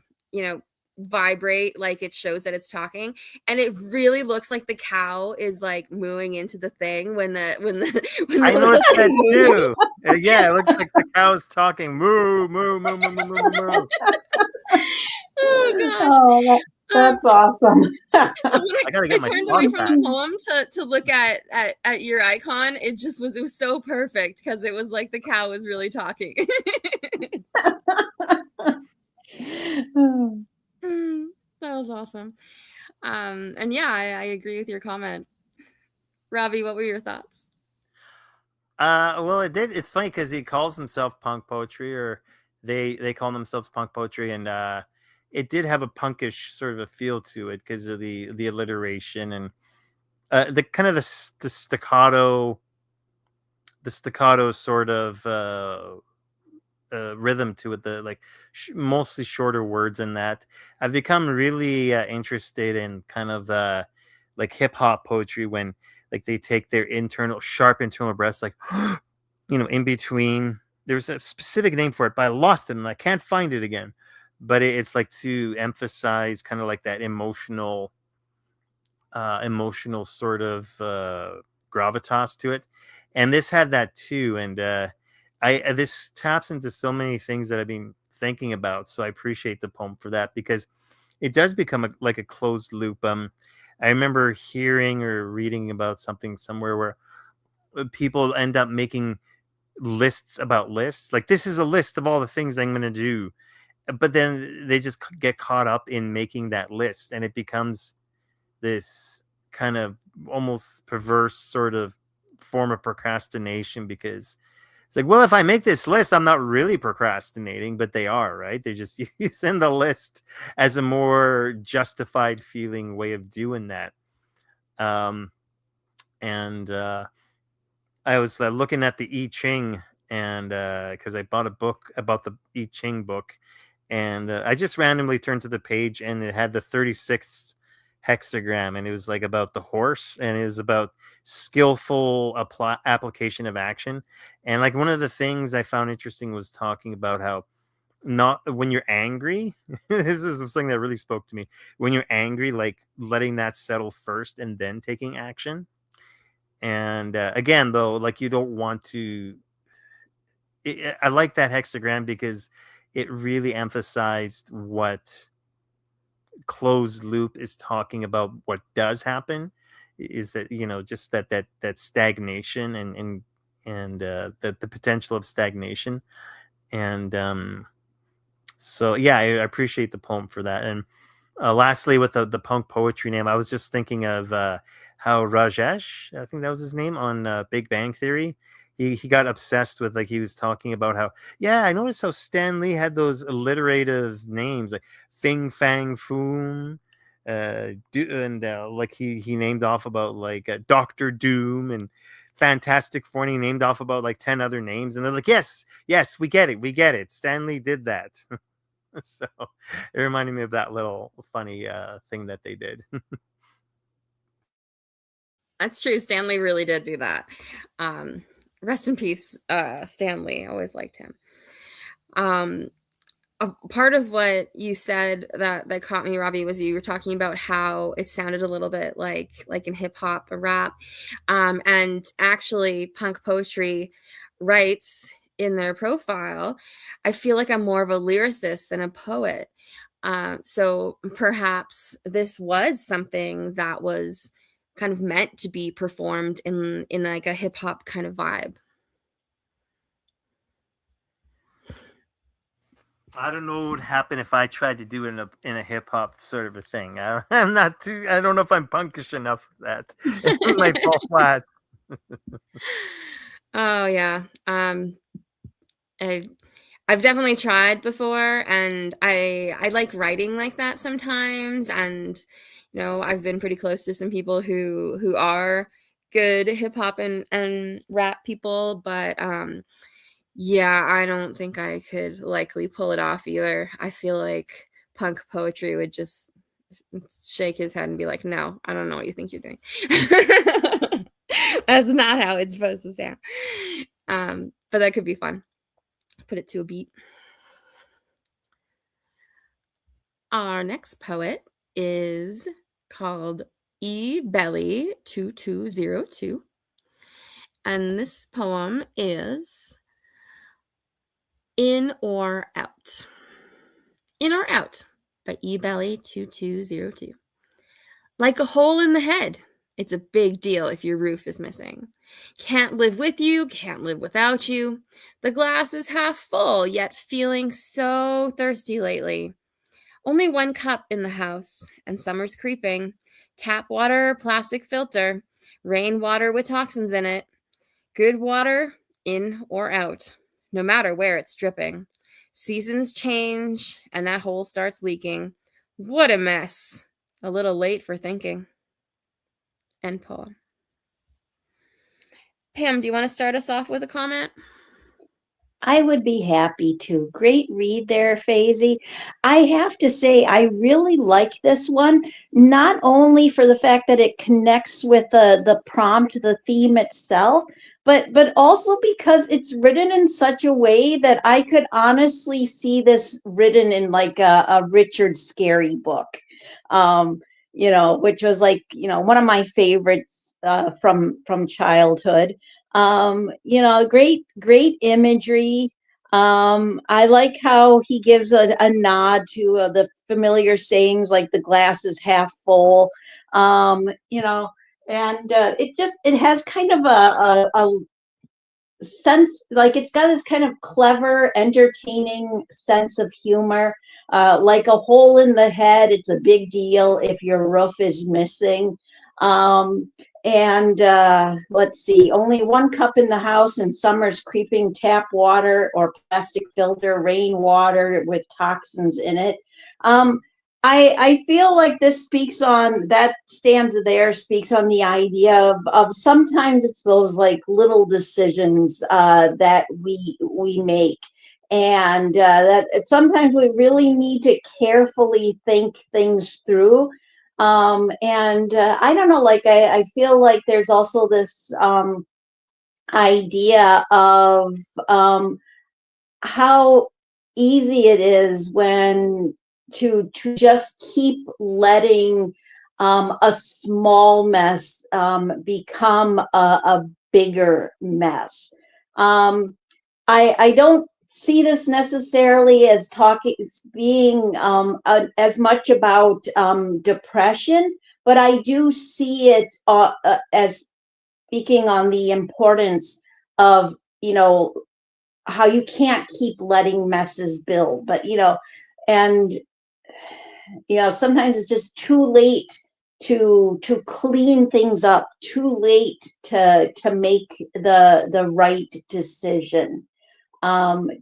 vibrate, like it shows that it's talking, and it really looks like the cow is like mooing into the thing when the I noticed that too. Yeah, it looks like the cow's talking. Moo, moo, moo, moo, moo, moo, moo. Oh gosh. Oh, that's awesome. So when I gotta get my turned clock away from back. the poem to look at your icon, it was so perfect, because it was like the cow was really talking. That was awesome. And yeah, I agree with your comment. Robbie, what were your thoughts? Well, it's funny because he calls himself punk poetry, or they call themselves punk poetry, and it did have a punkish sort of a feel to it because of the alliteration and the kind of the staccato sort of rhythm to it, the like mostly shorter words in that. I've become really interested in kind of like hip hop poetry, when like they take their sharp internal breaths, like in between. There's a specific name for it, but I lost it and I can't find it again. But it's like to emphasize kind of like that emotional sort of gravitas to it, and this had that too. And this taps into so many things that I've been thinking about, so I appreciate the poem for that, because it does become like a closed loop. I remember hearing or reading about something somewhere where people end up making lists about lists, like this is a list of all the things I'm going to do, but then they just get caught up in making that list, and it becomes this kind of almost perverse sort of form of procrastination, because it's like, well, if I make this list, I'm not really procrastinating, but they are, right? They just using the list as a more justified feeling way of doing that. And I was looking at the I Ching, and because I bought a book about the I Ching book, and I just randomly turned to the page, and it had the 36th hexagram, and it was like about the horse, and it was about skillful application of action. And like one of the things I found interesting was talking about how not when you're angry, this is something that really spoke to me. When you're angry, like letting that settle first and then taking action. And again, though, like you don't want to. I like that hexagram because it really emphasized what closed loop is talking about. What does happen is that just that stagnation and the potential of stagnation. And so yeah, I appreciate the poem for that. And lastly, with the punk poetry name, I was just thinking of how Rajesh, I think that was his name on Big Bang Theory, he got obsessed with, like, he was talking about how, yeah, I noticed how Stan Lee had those alliterative names like Fing Fang Foom, and like he named off about like Doctor Doom and Fantastic Four, and he named off about like 10 other names, and they're like, yes, we get it. Stan Lee did that. So it reminded me of that little funny thing that they did. That's true. Stanley really did do that. Rest in peace, Stanley. I always liked him. A part of what you said that caught me, Robbie, was you were talking about how it sounded a little bit like in hip hop or rap, and actually, punk poetry writes in their profile, I feel like I'm more of a lyricist than a poet. So perhaps this was something that was kind of meant to be performed in like a hip hop kind of vibe. I don't know what would happen if I tried to do it in a hip hop sort of a thing. I'm not too. I don't know if I'm punkish enough for that. It might fall flat. Oh yeah. I've definitely tried before, and I like writing like that sometimes, and I've been pretty close to some people who are good hip hop and rap people, but yeah, I don't think I could likely pull it off either. I feel like punk poetry would just shake his head and be like, no, I don't know what you think you're doing. That's not how it's supposed to sound. But that could be fun. Put it to a beat. Our next poet is called E. Belly 2202. And this poem is In or Out. In or Out by E. Belly 2202. Like a hole in the head. It's a big deal if your roof is missing. Can't live with you, can't live without you. The glass is half full, yet feeling so thirsty lately. Only one cup in the house, and summer's creeping. Tap water, plastic filter, rainwater with toxins in it. Good water, in or out, no matter where it's dripping. Seasons change, and that hole starts leaking. What a mess. A little late for thinking. End poem. Pam, do you want to start us off with a comment? I would be happy to. Great read there, Faisy. I have to say, I really like this one, not only for the fact that it connects with the prompt, the theme itself, but also because it's written in such a way that I could honestly see this written in like a Richard Scarry book. Which was like, one of my favorites from childhood. Great imagery. I like how he gives a nod to the familiar sayings like the glass is half full. And it has kind of a sense, like it's got this kind of clever, entertaining sense of humor. Like a hole in the head, it's a big deal if your roof is missing. Let's see, only one cup in the house, and summer's creeping. Tap water or plastic filter, rainwater with toxins in it. I feel like this speaks on that stanza there, speaks on the idea of sometimes it's those like little decisions that we make, and that sometimes we really need to carefully think things through. I don't know, like I feel like there's also this idea of how easy it is when to just keep letting a small mess become a bigger mess. I don't see this necessarily as being as much about depression, but I do see it as speaking on the importance of how you can't keep letting messes build, but and sometimes it's just too late to clean things up, too late to make the right decision.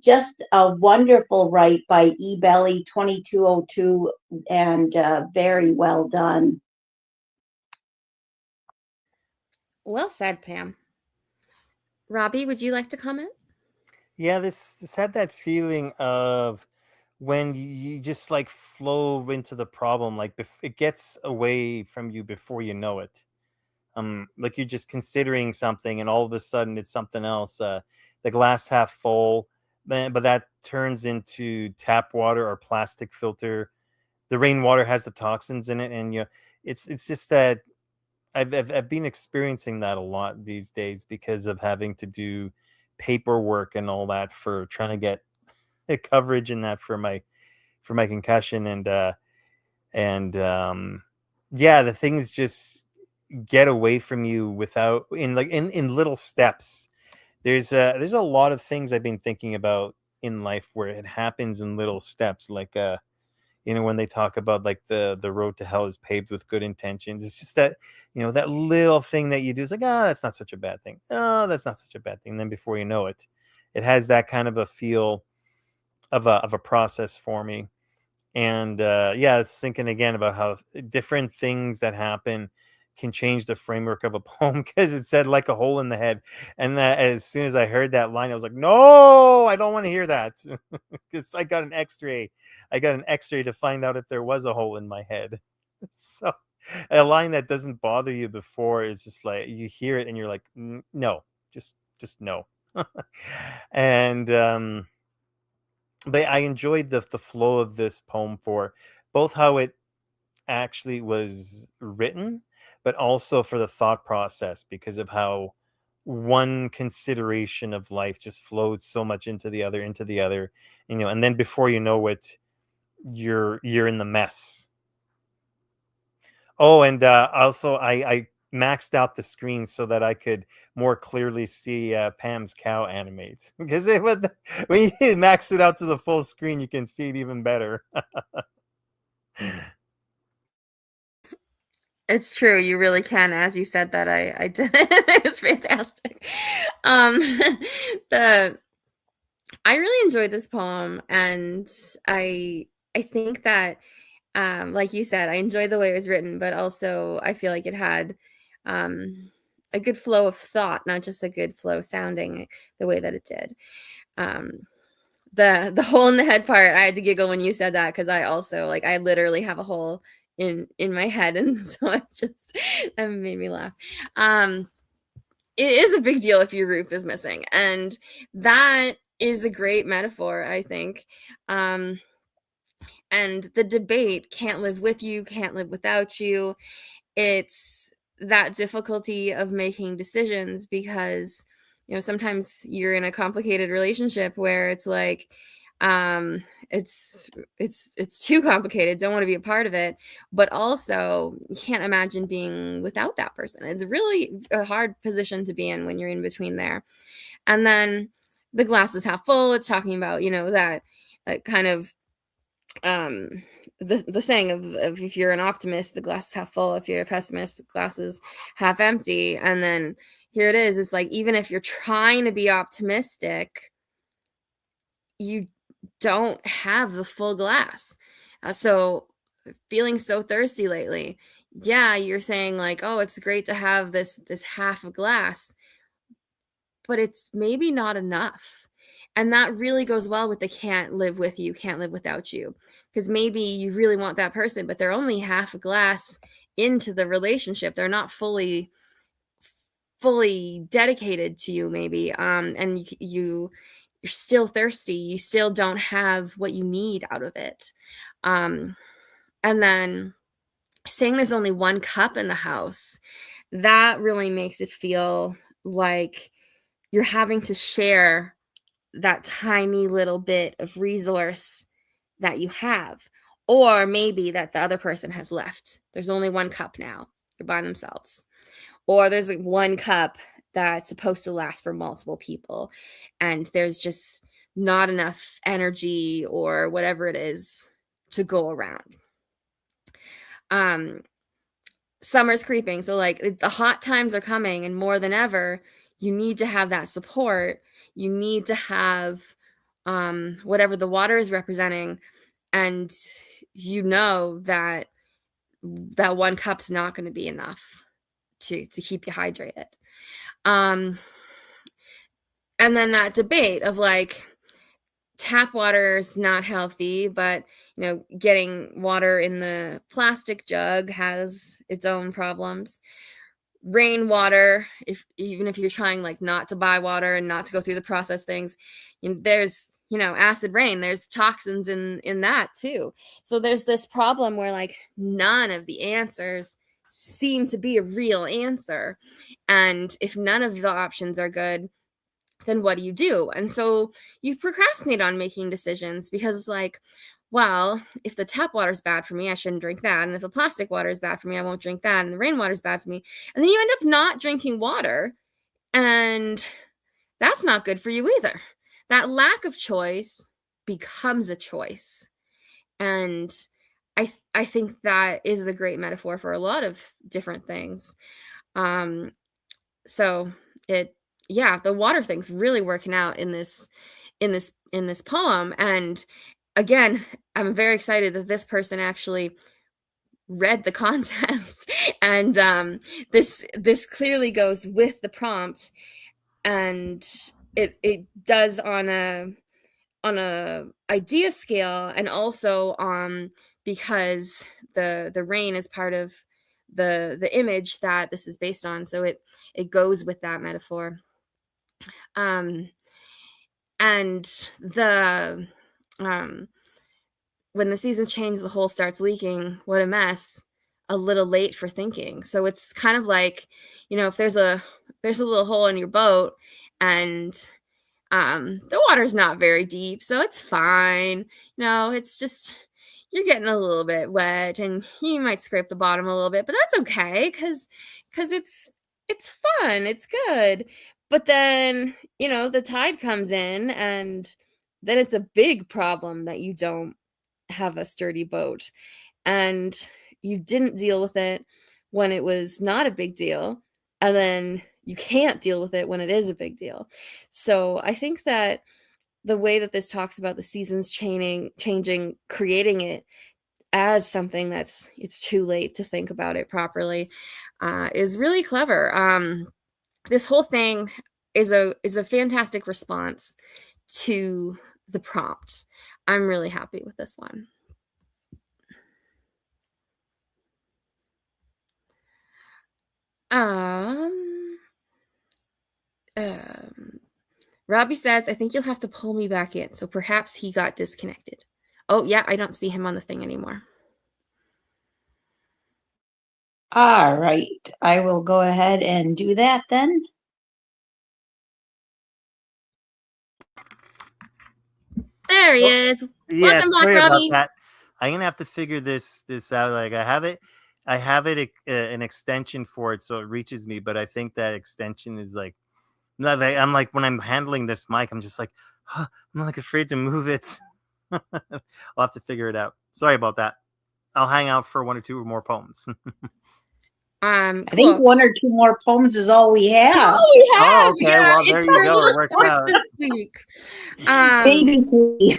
Just a wonderful write by eBelly 2202, and very well done. Well said, Pam. Robbie, would you like to comment? Yeah, this had that feeling of when you just like flow into the problem, like it gets away from you before you know it. Like you're just considering something, and all of a sudden it's something else. The glass half full, but that turns into tap water or plastic filter. The rainwater has the toxins in it, and it's just that I've been experiencing that a lot these days because of having to do paperwork and all that for trying to get coverage in that for my concussion, and yeah, the things just get away from you without in little steps. There's a lot of things I've been thinking about in life where it happens in little steps, like when they talk about like the road to hell is paved with good intentions. It's just that that little thing that you do is like, oh, that's not such a bad thing. Oh, that's not such a bad thing. And then before you know it, it has that kind of a feel of a process for me. And yeah, I was thinking again about how different things that happen can change the framework of a poem, because it said like a hole in the head. And that, as soon as I heard that line, I was like, no, I don't want to hear that. Because I got an x-ray. I got an x-ray to find out if there was a hole in my head. So a line that doesn't bother you before is just like, you hear it and you're like, no, just no. And but I enjoyed the flow of this poem for both how it actually was written, but also for the thought process, because of how one consideration of life just flowed so much into the other, and then before you know it, you're in the mess. Oh, and also I maxed out the screen so that I could more clearly see Pam's cow animate, because when you max it out to the full screen, you can see it even better. It's true. You really can. As you said that, I did. It was fantastic. Um, the I really enjoyed this poem, and I think that, like you said, I enjoyed the way it was written, but also I feel like it had um, a good flow of thought, not just a good flow sounding the way that it did. Um, the hole in the head part, I had to giggle when you said that, because I also, like, I literally have a hole in my head, and so it just that made me laugh. It is a big deal if your roof is missing, and that is a great metaphor, I think. Um, and the debate, can't live with you, can't live without you. It's that difficulty of making decisions, because sometimes you're in a complicated relationship where it's like, um it's too complicated, don't want to be a part of it, but also you can't imagine being without that person. It's really a hard position to be in when you're in between there. And then the glass is half full, it's talking about that kind of um the saying of if you're an optimist, the glass is half full; if you're a pessimist, the glass is half empty. And then here it is, it's like, even if you're trying to be optimistic, you don't have the full glass. So feeling so thirsty lately, yeah, you're saying like, oh, it's great to have this half a glass, but it's maybe not enough. And that really goes well with the can't live with you, can't live without you. Because maybe you really want that person, but they're only half a glass into the relationship. They're not fully dedicated to you, maybe. And you're still thirsty. You still don't have what you need out of it. And then saying there's only one cup in the house, that really makes it feel like you're having to share that tiny little bit of resource that you have, or maybe that the other person has left. There's only one cup now, they're by themselves, or there's like one cup that's supposed to last for multiple people, and there's just not enough energy or whatever it is to go around. um summer's creeping. So like the hot times are coming, and more than ever, you need to have that support. You need to have whatever the water is representing, and you know that that 1 cup's not going to be enough to keep you hydrated. And then that debate of like, tap water is not healthy, but you know, getting water in the plastic jug has its own problems. Rainwater, even if you're trying like not to buy water and not to go through the process things, there's, you know, acid rain, there's toxins in that too. So there's this problem where like none of the answers seem to be a real answer. And if none of the options are good, then what do you do? And so you procrastinate on making decisions because it's like, well, if the tap water is bad for me, I shouldn't drink that. And if the plastic water is bad for me, I won't drink that. And the rainwater is bad for me. And then you end up not drinking water. And that's not good for you either. That lack of choice becomes a choice. And I think that is a great metaphor for a lot of different things. So the water thing's really working out in this poem. And again, I'm very excited that this person actually read the contest, and this clearly goes with the prompt, and it does on a idea scale, and also because the rain is part of the image that this is based on, so it goes with that metaphor. And the when the seasons change, the hole starts leaking. What a mess. A little late for thinking. So it's kind of like, you know, if there's a little hole in your boat, and the water's not very deep, so it's fine. No, it's just you're getting a little bit wet, and you might scrape the bottom a little bit, but that's okay because it's fun. It's good. But then, you know, the tide comes in, and then it's a big problem that you don't have a sturdy boat, and you didn't deal with it when it was not a big deal, and then you can't deal with it when it is a big deal. So I think that the way that this talks about the seasons changing, creating it as something it's too late to think about it properly, is really clever. This whole thing is a fantastic response to the prompt. I'm really happy with this one. Robbie says, I think you'll have to pull me back in. So perhaps he got disconnected. Oh, yeah, I don't see him on the thing anymore. All right. I will go ahead and do that then. There he is. Yeah, Welcome back, sorry Robbie. about that. I'm gonna have to figure this out. Like I have it an extension for it, so it reaches me. But I think that extension is like, I'm like when I'm handling this mic, I'm just like, I'm like afraid to move it. I'll have to figure it out. Sorry about that. I'll hang out for 1 or 2 more poems. I think 1 or 2 more poems is all we have. Oh, we have. Oh, okay. Yeah, well, there you go. It works out. This week. Baby.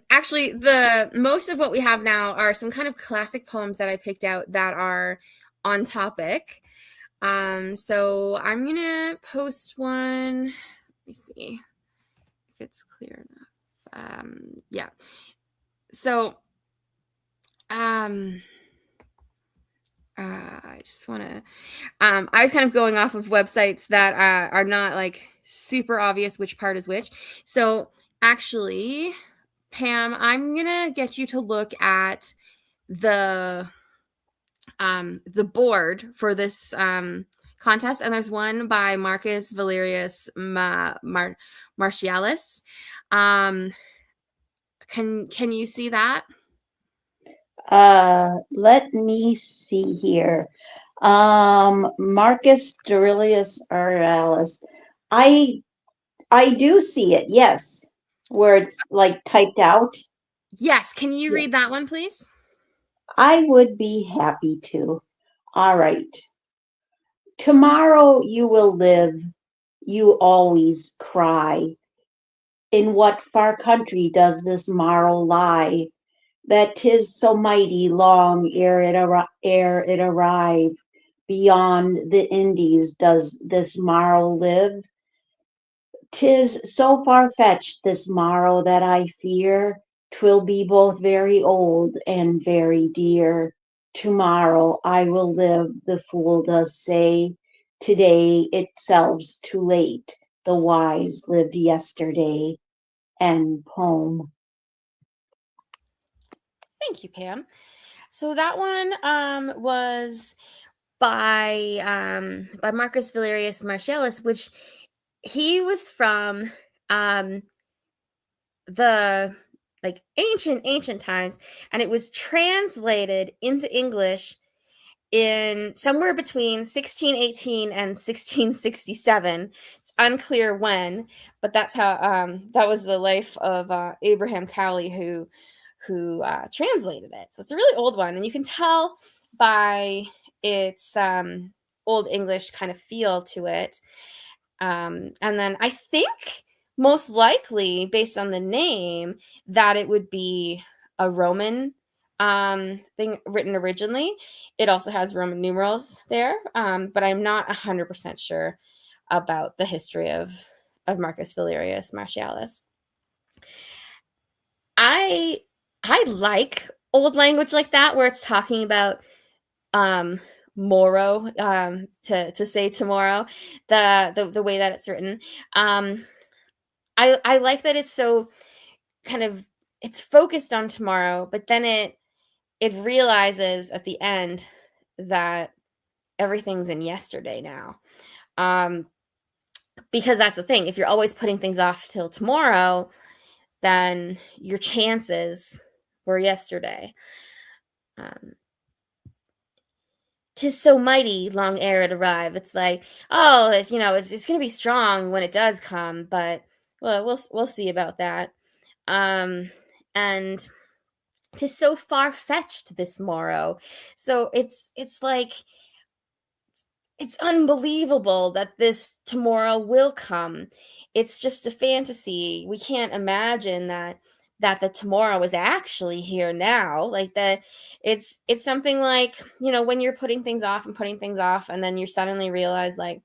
Actually, the most of what we have now are some kind of classic poems that I picked out that are on topic. So I'm gonna post one. Let me see if it's clear enough. Yeah. So I just want to I was kind of going off of websites that are not like super obvious which part is which. So actually, Pam, I'm gonna get you to look at the board for this contest, and there's one by Marcus Valerius Martialis. Can you see that? Let me see here. Marcus Aurelius Aurelius. I do see it, yes, where it's like typed out. Yes. Can you read that one, please? I would be happy to. All right. Tomorrow you will live, you always cry. In what far country does this morrow lie? That 'tis so mighty long ere it arrive. Beyond the Indies does this morrow live? 'Tis so far-fetched this morrow that I fear 'twill be both very old and very dear. Tomorrow I will live, the fool does say. Today itself's too late, the wise lived yesterday. End poem. Thank you, Pam. So that one was by Marcus Valerius Martialis, which he was from the like ancient times, and it was translated into English in somewhere between 1618 and 1667. It's unclear when, but that's how that was the life of Abraham Cowley who translated it. So it's a really old one, and you can tell by its old English kind of feel to it. And then I think most likely, based on the name, that it would be a Roman thing written originally. It also has Roman numerals there, but I'm not 100% sure about the history of Marcus Valerius Martialis. I like old language like that where it's talking about morrow, to say tomorrow, the way that it's written. I like that it's so kind of, it's focused on tomorrow, but then it realizes at the end that everything's in yesterday now. Because that's the thing. If you're always putting things off till tomorrow, then your chances were yesterday. 'Tis so mighty long ere it arrive. It's like, oh, it's going to be strong when it does come, but well, we'll see about that. And 'tis so far-fetched this morrow. So it's like, it's unbelievable that this tomorrow will come. It's just a fantasy. We can't imagine that the tomorrow is actually here now. Like that, it's something like, when you're putting things off and then you suddenly realize, like,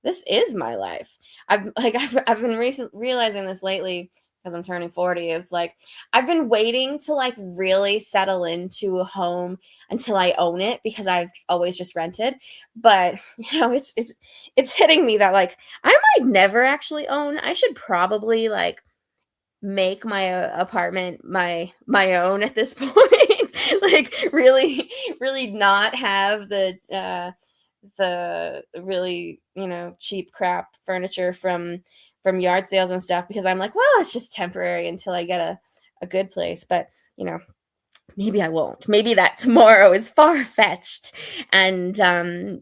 this is my life. I've been realizing this lately because I'm turning 40. It's like I've been waiting to like really settle into a home until I own it, because I've always just rented. But it's hitting me that like I might never actually own. I should probably like make my apartment my own at this point. Like really not have the really cheap crap furniture from yard sales and stuff, because I'm like, well, it's just temporary until I get a good place. But maybe I won't. Maybe that tomorrow is far-fetched, and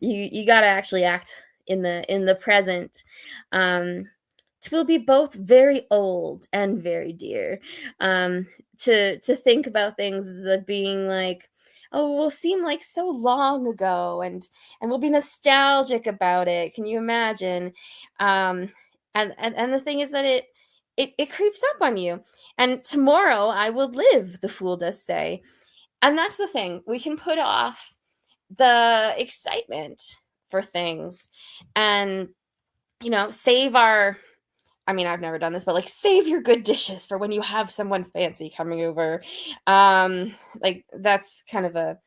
you got to actually act in the present. It will be both very old and very dear. To think about things that being like, oh, will seem like so long ago, and we'll be nostalgic about it. Can you imagine? And the thing is that it creeps up on you. And tomorrow I will live, the fool does say. And that's the thing. We can put off the excitement for things and, save our, I mean, I've never done this, but like save your good dishes for when you have someone fancy coming over. Like that's kind of a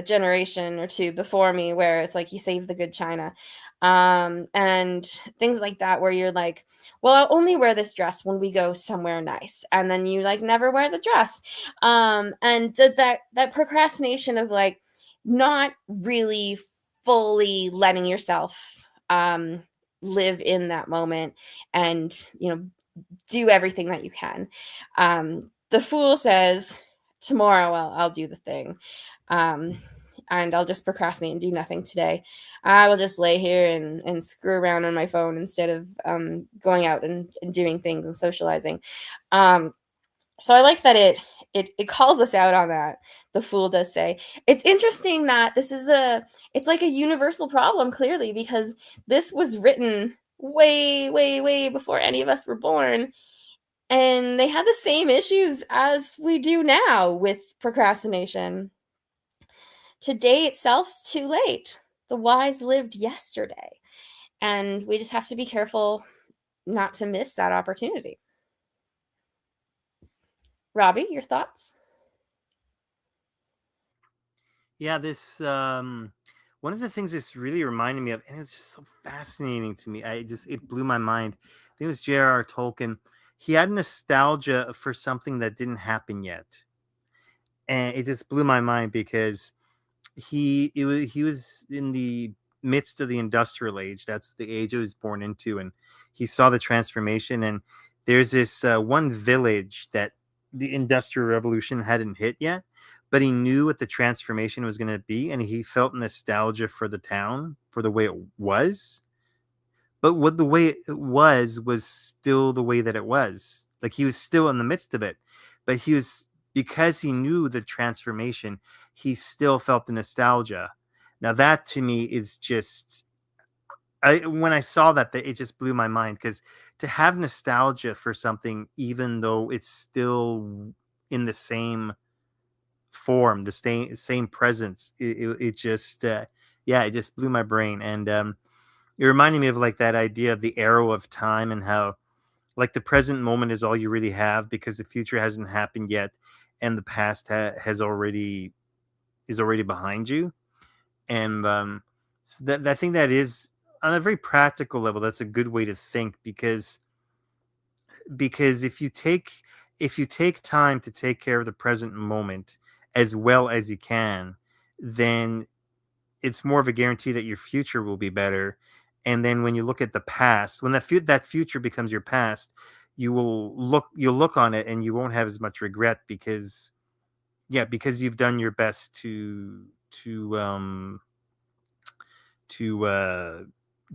generation or two before me, where it's like you save the good china, and things like that, where you're like, well, I'll only wear this dress when we go somewhere nice, and then you like never wear the dress. And that procrastination of like not really fully letting yourself live in that moment and do everything that you can. The fool says, tomorrow I'll do the thing. And I'll just procrastinate and do nothing today. I will just lay here and screw around on my phone instead of going out and doing things and socializing. So I like that it calls us out on that. The Fool does say. It's interesting that it's like a universal problem, clearly, because this was written way, way, way before any of us were born. And they had the same issues as we do now with procrastination. Today itself's too late. The wise lived yesterday. And we just have to be careful not to miss that opportunity. Robbie, your thoughts? Yeah, this one of the things this really reminded me of, and it's just so fascinating to me. It blew my mind. I think it was J.R.R. Tolkien. He had nostalgia for something that didn't happen yet, and it just blew my mind because he was in the midst of the industrial age. That's the age I was born into, and he saw the transformation. And there's this one village that the industrial revolution hadn't hit yet, but he knew what the transformation was going to be, and he felt nostalgia for the town, for the way it was. But what the way it was still the way that it was. Like, he was still in the midst of it, but because he knew the transformation, he still felt the nostalgia. Now that to me is just, when I saw that, it just blew my mind, because to have nostalgia for something, even though it's still in the same form, the same presence, it just it just blew my brain. And it reminded me of like that idea of the arrow of time, and how like the present moment is all you really have, because the future hasn't happened yet, and the past is already behind you. And so that, I think that is, on a very practical level, that's a good way to think, because if you take time to take care of the present moment as well as you can, then it's more of a guarantee that your future will be better. And then when you look at the past, when that future becomes your past, you'll look on it and you won't have as much regret, because you've done your best to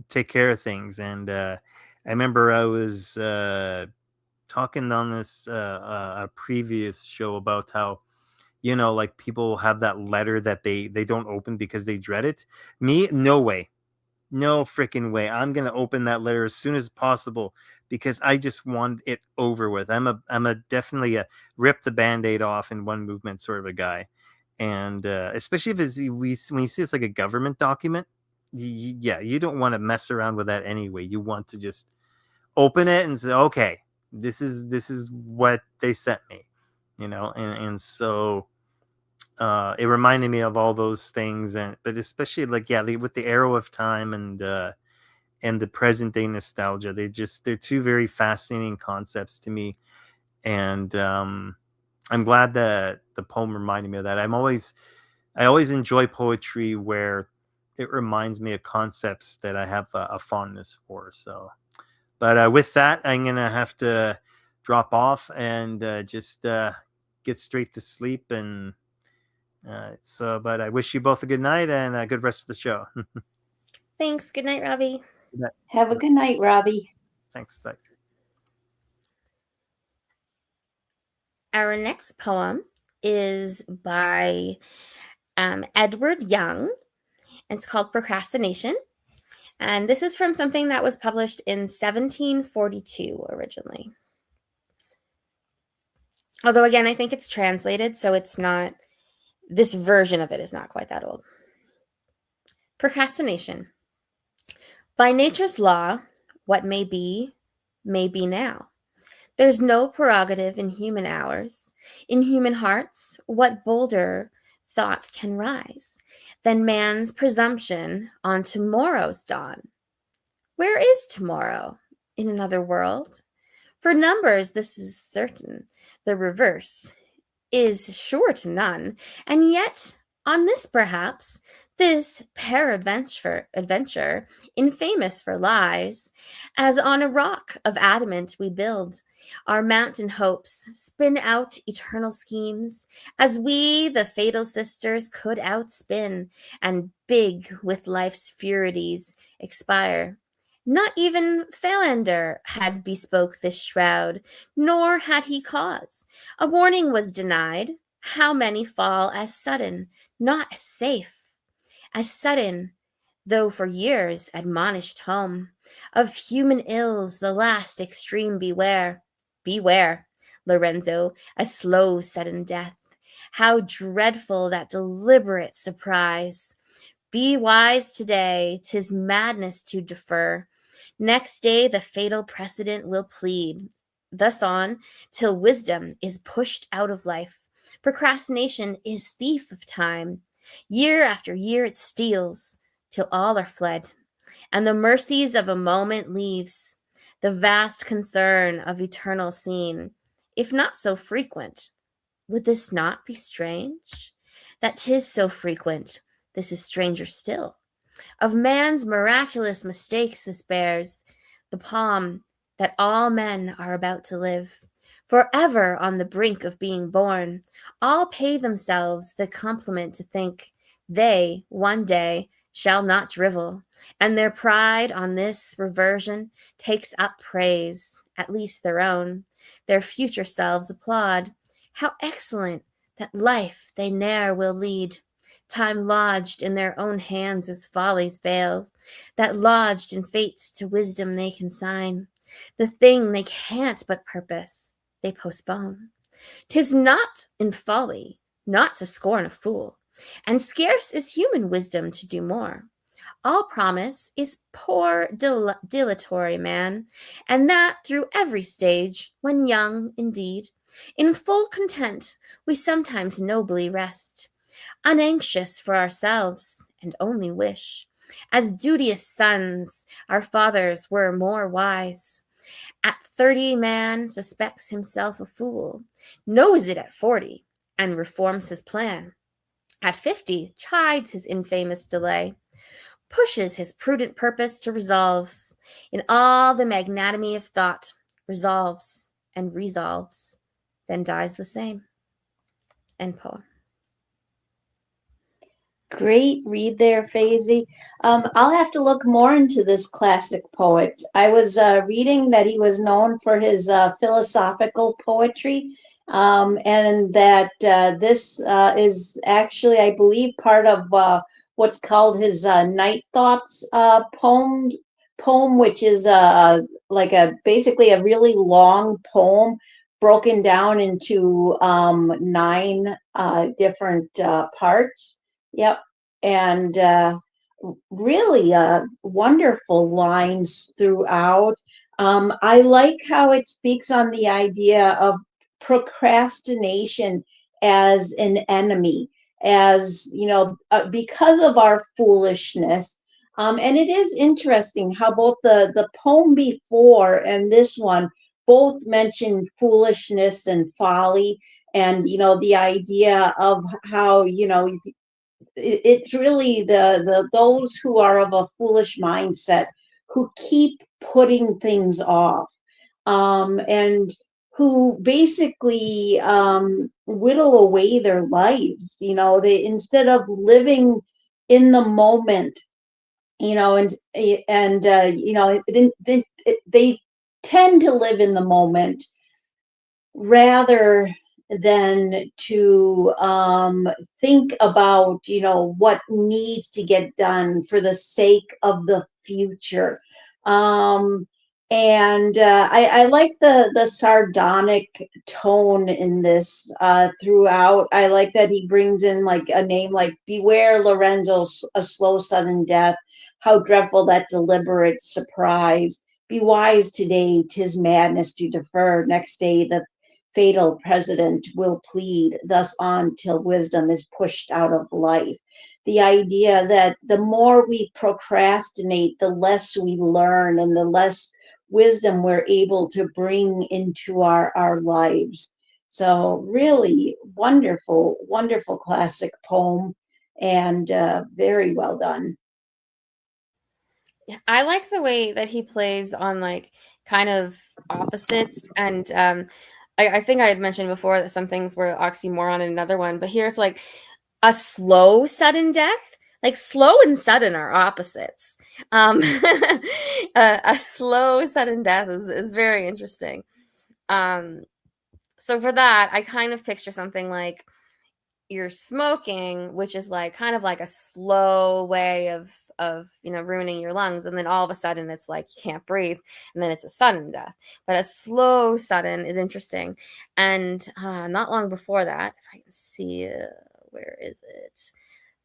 take care of things. And I remember I was talking on this a previous show about how, like, people have that letter that they don't open because they dread it. Me, no way. No freaking way. I'm going to open that letter as soon as possible, because I just want it over with. I'm a definitely a rip the Band-Aid off in one movement sort of a guy. And especially if when you see it's like a government document, you don't want to mess around with that anyway. You want to just open it and say, okay, this is what they sent me, and so it reminded me of all those things. But especially like, with the arrow of time and the present day nostalgia, they're two very fascinating concepts to me. And I'm glad that the poem reminded me of that. I always enjoy poetry where it reminds me of concepts that I have a fondness for. So, but with that, I'm gonna have to drop off and just get straight to sleep. And but I wish you both a good night and a good rest of the show. Thanks. Good night, Robbie. Good night. Have a good night, Robbie. Thanks. Bye. Our next poem is by Edward Young. It's called Procrastination. And this is from something that was published in 1742 originally. Although, again, I think it's translated, so it's not, this version of it is not quite that old. Procrastination. By nature's law, what may be now. There's no prerogative in human hours. In human hearts, what bolder thought can rise than man's presumption on tomorrow's dawn? Where is tomorrow? In another world? For numbers, this is certain. The reverse is sure to none. And yet, on this perhaps, this peradventure, infamous for lies, as on a rock of adamant we build our mountain hopes, spin out eternal schemes, as we, the fatal sisters, could outspin, and big with life's furities expire. Not even Philander had bespoke this shroud, nor had he cause. A warning was denied. How many fall as sudden, not as safe, as sudden, though for years admonished home. Of human ills the last extreme beware. Beware, Lorenzo, a slow sudden death. How dreadful that deliberate surprise. Be wise today, 'tis madness to defer. Next day the fatal precedent will plead. Thus on, till wisdom is pushed out of life. Procrastination is thief of time. Year after year it steals, till all are fled, and the mercies of a moment leaves the vast concern of eternal scene. If not so frequent, would this not be strange? That 'tis so frequent, this is stranger still. Of man's miraculous mistakes this bears the palm, that all men are about to live forever on the brink of being born. All pay themselves the compliment to think they one day shall not drivel, and their pride on this reversion takes up praise, at least their own. Their future selves applaud. How excellent that life they ne'er will lead. Time lodged in their own hands is folly's veils, that lodged in fates to wisdom they consign. The thing they can't but purpose, they postpone. 'Tis not in folly not to scorn a fool, and scarce is human wisdom to do more. All promise is poor dilatory man, and that through every stage, when young indeed. In full content we sometimes nobly rest, unanxious for ourselves, and only wish, as duteous sons, our fathers were more wise. At 30 man suspects himself a fool, knows it at 40, and reforms his plan. At 50 chides his infamous delay, pushes his prudent purpose to resolve in all the magnanimity of thought, resolves and resolves, then dies the same. End poem. Great read there, Faisy. I'll have to look more into this classic poet. I was reading that he was known for his philosophical poetry, and that this is actually, I believe, part of what's called his Night Thoughts poem, which is like basically a really long poem broken down into 9 different parts. Yep. And really wonderful lines throughout. I like how it speaks on the idea of procrastination as an enemy, as, because of our foolishness. And it is interesting how both the poem before and this one both mention foolishness and folly, and the idea of how it's really the those who are of a foolish mindset, who keep putting things off, and who basically whittle away their lives. They, instead of living in the moment, they tend to live in the moment rather than to think about what needs to get done for the sake of the future. And I like the sardonic tone in this throughout. I like that he brings in like a name like "Beware, Lorenzo, a slow sudden death. How dreadful that deliberate surprise. Be wise today, 'tis madness to defer. Next day the fatal precedent will plead. Thus on till wisdom is pushed out of life." The idea that the more we procrastinate, the less we learn and the less wisdom we're able to bring into our lives. So really wonderful, wonderful classic poem, and very well done. I like the way that he plays on like kind of opposites, and I think I had mentioned before that some things were oxymoron in another one, but here's like a slow sudden death like slow and sudden are opposites. A slow, sudden death is very interesting. So for that, I kind of picture something like you're smoking, which is like kind of like a slow way of ruining your lungs, and then all of a sudden it's like you can't breathe, and then it's a sudden death. But a slow sudden is interesting. And not long before that, if I can see, where is it?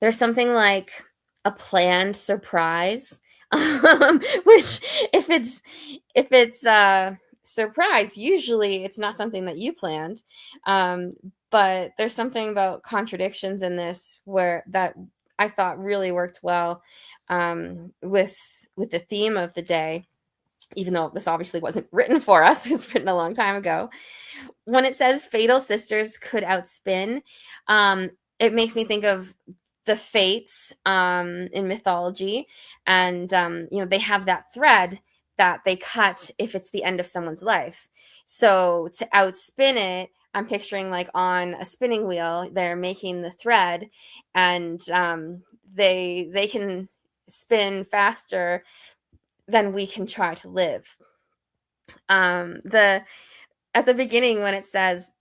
There's something like a planned surprise, which if it's surprise, usually it's not something that you planned. But there's something about contradictions in this where that I thought really worked well with the theme of the day, even though this obviously wasn't written for us. It's written a long time ago. When it says fatal sisters could outspin, it makes me think of the fates in mythology, and they have that thread that they cut if it's the end of someone's life. So to outspin it, I'm picturing like on a spinning wheel, they're making the thread, and they can spin faster than we can try to live. At the beginning, when it says,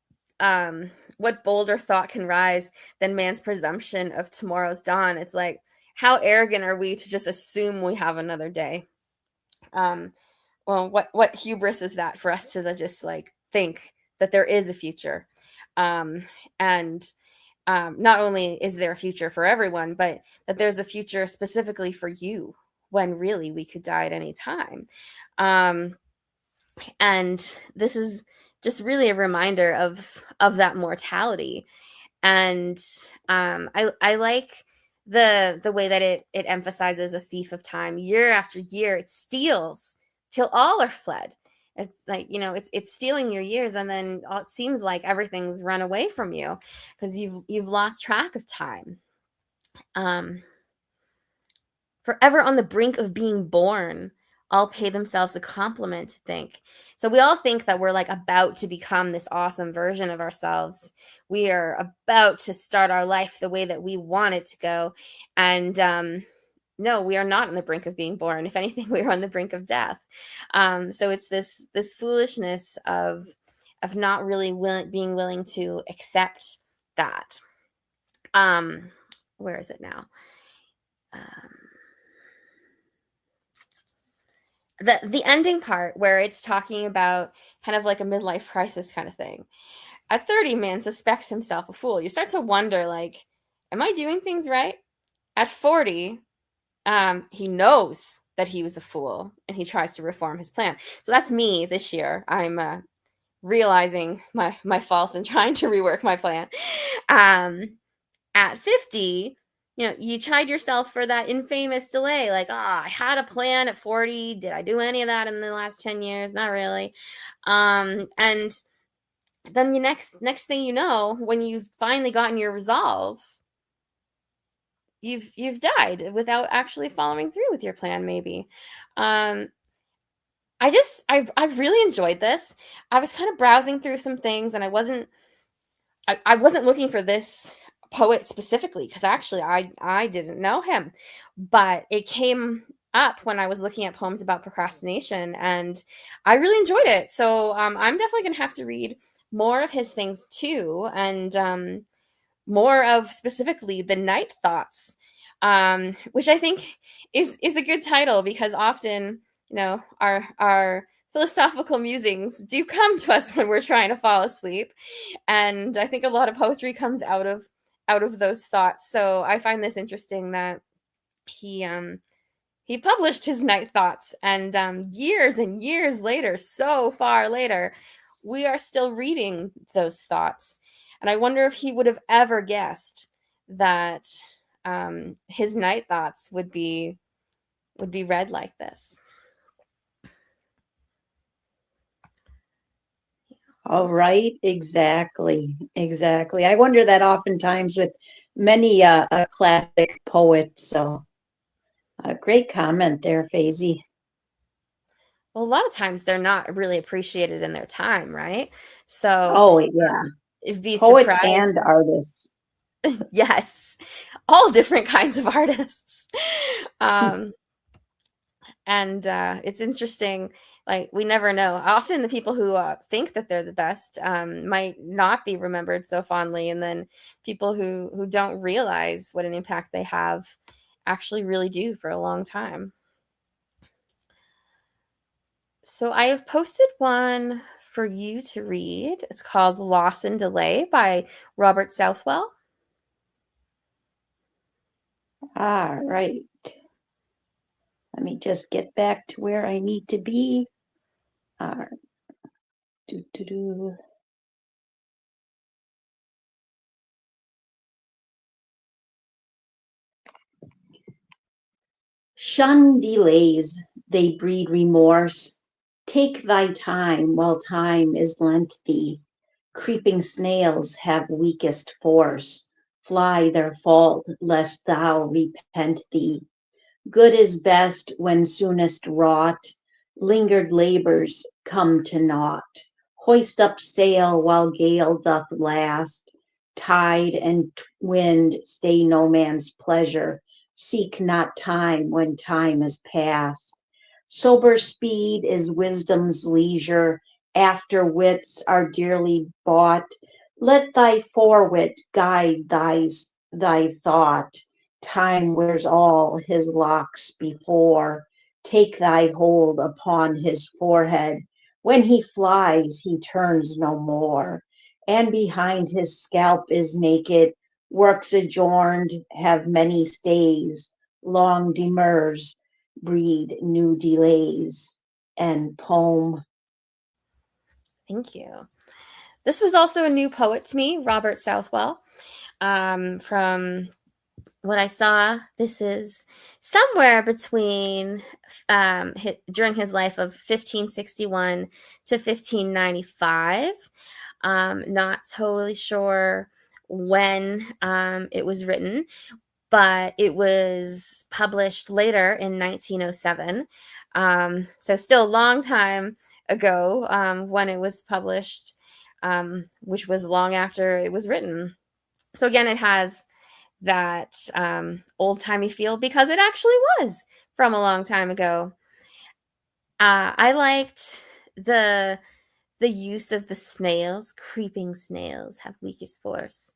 what bolder thought can rise than man's presumption of tomorrow's dawn? It's like, how arrogant are we to just assume we have another day? Well, what hubris is that for us to just like think that there is a future? And not only is there a future for everyone, but that there's a future specifically for you, when really we could die at any time. And this is just really a reminder of that mortality. And I like the way that it emphasizes a thief of time. Year after year it steals till all are fled. It's like, it's stealing your years, and then it seems like everything's run away from you because you've lost track of time. Forever on the brink of being born, all pay themselves a compliment to think. So we all think that we're like about to become this awesome version of ourselves. We are about to start our life the way that we want it to go. And no, we are not on the brink of being born. If anything, we are on the brink of death. So it's this foolishness of not really being willing to accept that. Where is it now? The ending part where it's talking about kind of like a midlife crisis kind of thing. At 30, man suspects himself a fool. You start to wonder, like, am I doing things right? At 40, he knows that he was a fool, and he tries to reform his plan. So that's me this year. I'm realizing my faults and trying to rework my plan. At 50, you chide yourself for that infamous delay. Like, I had a plan at 40. Did I do any of that in the last 10 years? Not really. And then the next thing you know, when you've finally gotten your resolve, you've died without actually following through with your plan, maybe. I've really enjoyed this. I was kind of browsing through some things, and I wasn't looking for this poet specifically, because actually I didn't know him, but it came up when I was looking at poems about procrastination, and I really enjoyed it. So I'm definitely gonna have to read more of his things too, and more of specifically the Night Thoughts, which I think is a good title, because often our philosophical musings do come to us when we're trying to fall asleep, and I think a lot of poetry comes out of those thoughts. So I find this interesting that he published his Night Thoughts, and years and years later, so far later, we are still reading those thoughts. And I wonder if he would have ever guessed that his Night Thoughts would be read like this. All right, exactly. I wonder that oftentimes with many a classic poet. So a great comment there, Faisy. Well, a lot of times they're not really appreciated in their time, right? So Oh yeah, it'd be poets surprised. and artists. Yes, all different kinds of artists. Um, and it's interesting, like we never know. Often the people who think that they're the best might not be remembered so fondly, and then people who don't realize what an impact they have actually really do for a long time. So I have posted one for you to read. It's called Loss and Delay by Robert Southwell. All right. Let me just get back to where I need to be. All right. Shun delays, they breed remorse. Take thy time while time is lent thee. Creeping snails have weakest force. Fly their fault, lest thou repent thee. Good is best when soonest wrought. Lingered labors come to naught. Hoist up sail while gale doth last. Tide and wind stay no man's pleasure. Seek not time when time is past. Sober speed is wisdom's leisure. After wits are dearly bought. Let thy forewit guide thy thought. Time wears all his locks before. Take thy hold upon his forehead. When he flies, he turns no more. And behind his scalp is naked. Works adorned have many stays. Long demurs breed new delays. And poem. Thank you. This was also a new poet to me, Robert Southwell. From what I saw, this is somewhere between during his life of 1561 to 1595. Not totally sure when it was written, but it was published later in 1907. So still a long time ago when it was published, which was long after it was written. So again, it has that old-timey feel because it actually was from a long time ago. I liked the use of the snails. Creeping snails have weakest force.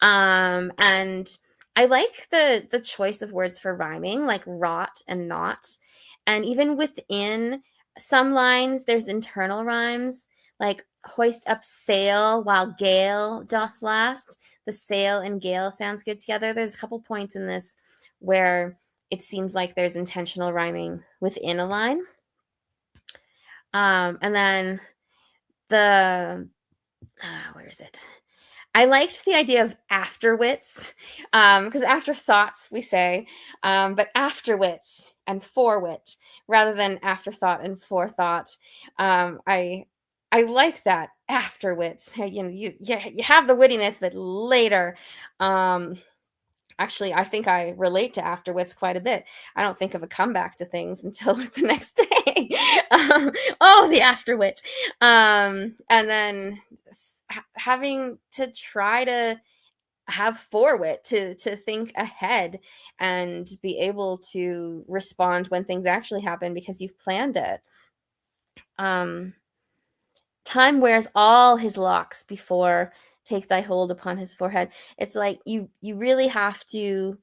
And I like the choice of words for rhyming, like rot and not. And even within some lines, there's internal rhymes, like hoist up sail while gale doth last. The sail and gale sounds good together. There's a couple points in this where it seems like there's intentional rhyming within a line. And then the, where is it? I liked the idea of afterwits, because afterthoughts we say, but afterwits and forewit rather than afterthought and forethought. I like that afterwits. You know, you have the wittiness, but later. Actually, I think I relate to afterwits quite a bit. I don't think of a comeback to things until the next day. Oh, the afterwit. And then having to try to have forewit to think ahead and be able to respond when things actually happen because you've planned it. Time wears all his locks before take thy hold upon his forehead. It's like you really have to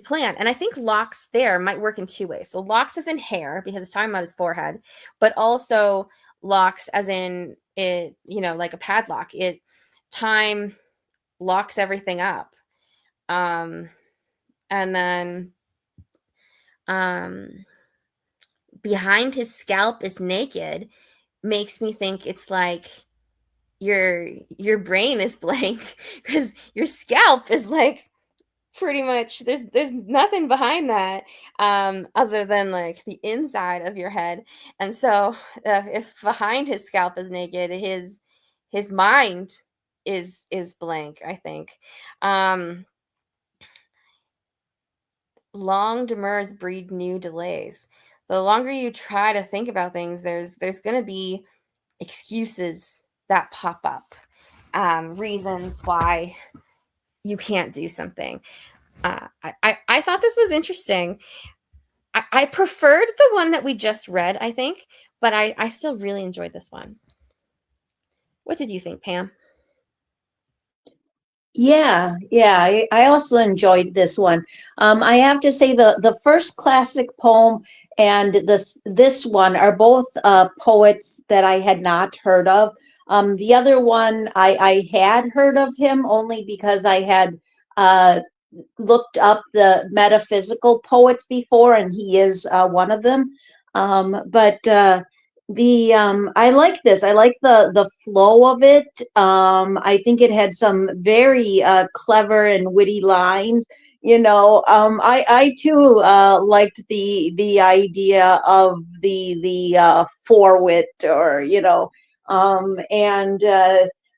plan. And I think locks there might work in two ways. So locks as in hair, because it's talking about his forehead, but also locks as in it, you know, like a padlock. Time locks everything up. And then behind his scalp is naked makes me think it's like your brain is blank because your scalp is like pretty much there's nothing behind that other than like the inside of your head. And so if behind his scalp is naked, his mind is blank, I think. Long demurs breed new delays. The longer you try to think about things, there's going to be excuses that pop up, reasons why you can't do something. I thought this was interesting. I preferred the one that we just read, I think, but I still really enjoyed this one. What did you think, Pam? Yeah, I also enjoyed this one. I have to say the first classic poem and this one are both poets that I had not heard of. The other one I had heard of him only because I had looked up the metaphysical poets before, and he is one of them. But I like this. I like the flow of it. I think it had some very clever and witty lines. I too liked the idea of the forwit, or and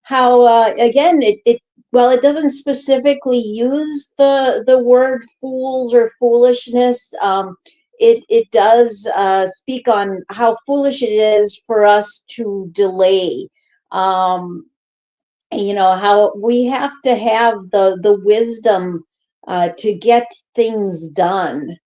how again it well, it doesn't specifically use the word fools or foolishness. It does speak on how foolish it is for us to delay. How we have to have the wisdom to get things done.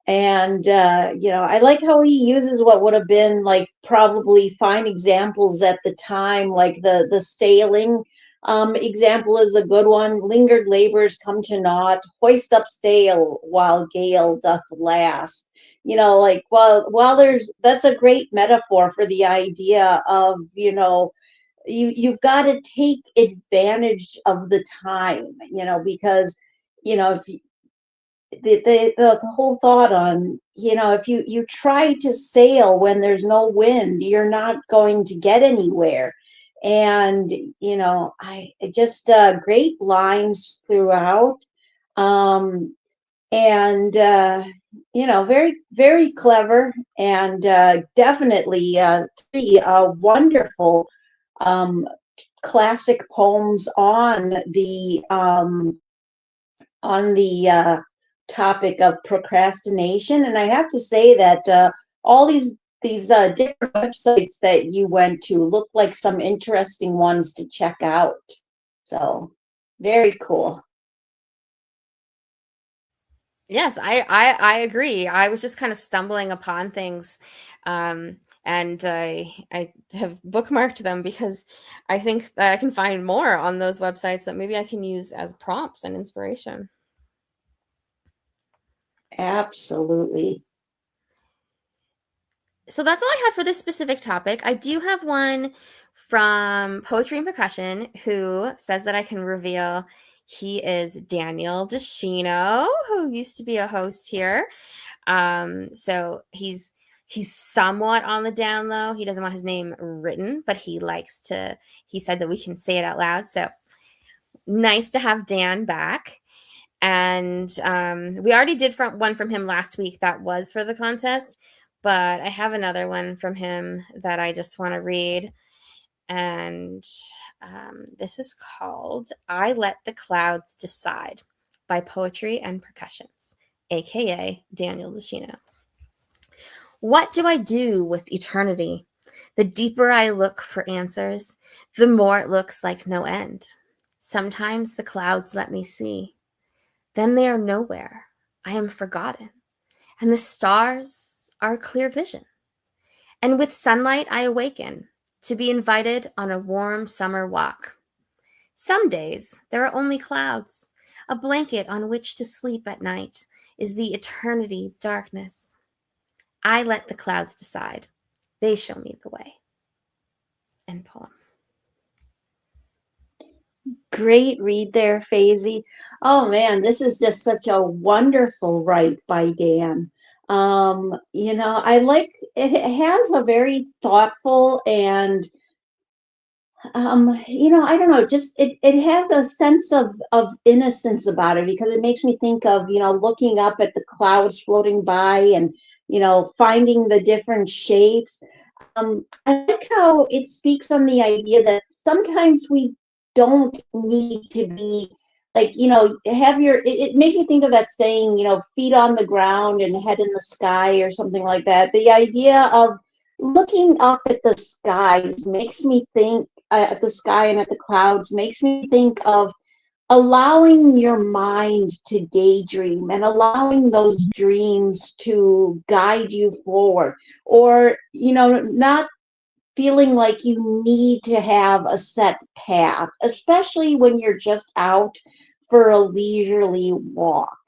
And I like how he uses what would have been like probably fine examples at the time, like the sailing example is a good one. Lingered labors come to naught, hoist up sail while gale doth last. Like while that's a great metaphor for the idea of, you've got to take advantage of the time, because if the whole thought on, if you try to sail when there's no wind, you're not going to get anywhere. And I just great lines throughout. And very, very clever, and definitely three wonderful classic poems on the topic of procrastination. And I have to say that all these different websites that you went to look like some interesting ones to check out. So very cool. Yes, I agree. I was just kind of stumbling upon things, and I have bookmarked them because I think that I can find more on those websites that maybe I can use as prompts and inspiration. Absolutely. So that's all I had for this specific topic. I do have one from Poetry and Percussion who says that I can reveal he is Daniel DeShino, who used to be a host here. So he's somewhat on the down low. He doesn't want his name written, but he said that we can say it out loud. So nice to have Dan back. And we already did one from him last week that was for the contest, but I have another one from him that I just want to read. And this is called I Let the Clouds Decide by Poetry and Percussions, aka Daniel DeShino. What do I do with eternity? The deeper I look for answers, the more it looks like no end. Sometimes the clouds let me see. Then they are nowhere. I am forgotten. And the stars are clear vision. And with sunlight I awaken to be invited on a warm summer walk. Some days there are only clouds. A blanket on which to sleep at night is the eternity darkness. I let the clouds decide. They show me the way. End poem. Great read there, Faisy. Oh man, this is just such a wonderful write by Dan. I like it. It has a very thoughtful and I don't know, just it has a sense of innocence about it, because it makes me think of, looking up at the clouds floating by, and finding the different shapes. I like how it speaks on the idea that sometimes we don't need to be like, have it made me think of that saying, feet on the ground and head in the sky, or something like that. The idea of looking up at the skies makes me think, at the sky and at the clouds, makes me think of allowing your mind to daydream and allowing those dreams to guide you forward, or not feeling like you need to have a set path, especially when you're just out for a leisurely walk.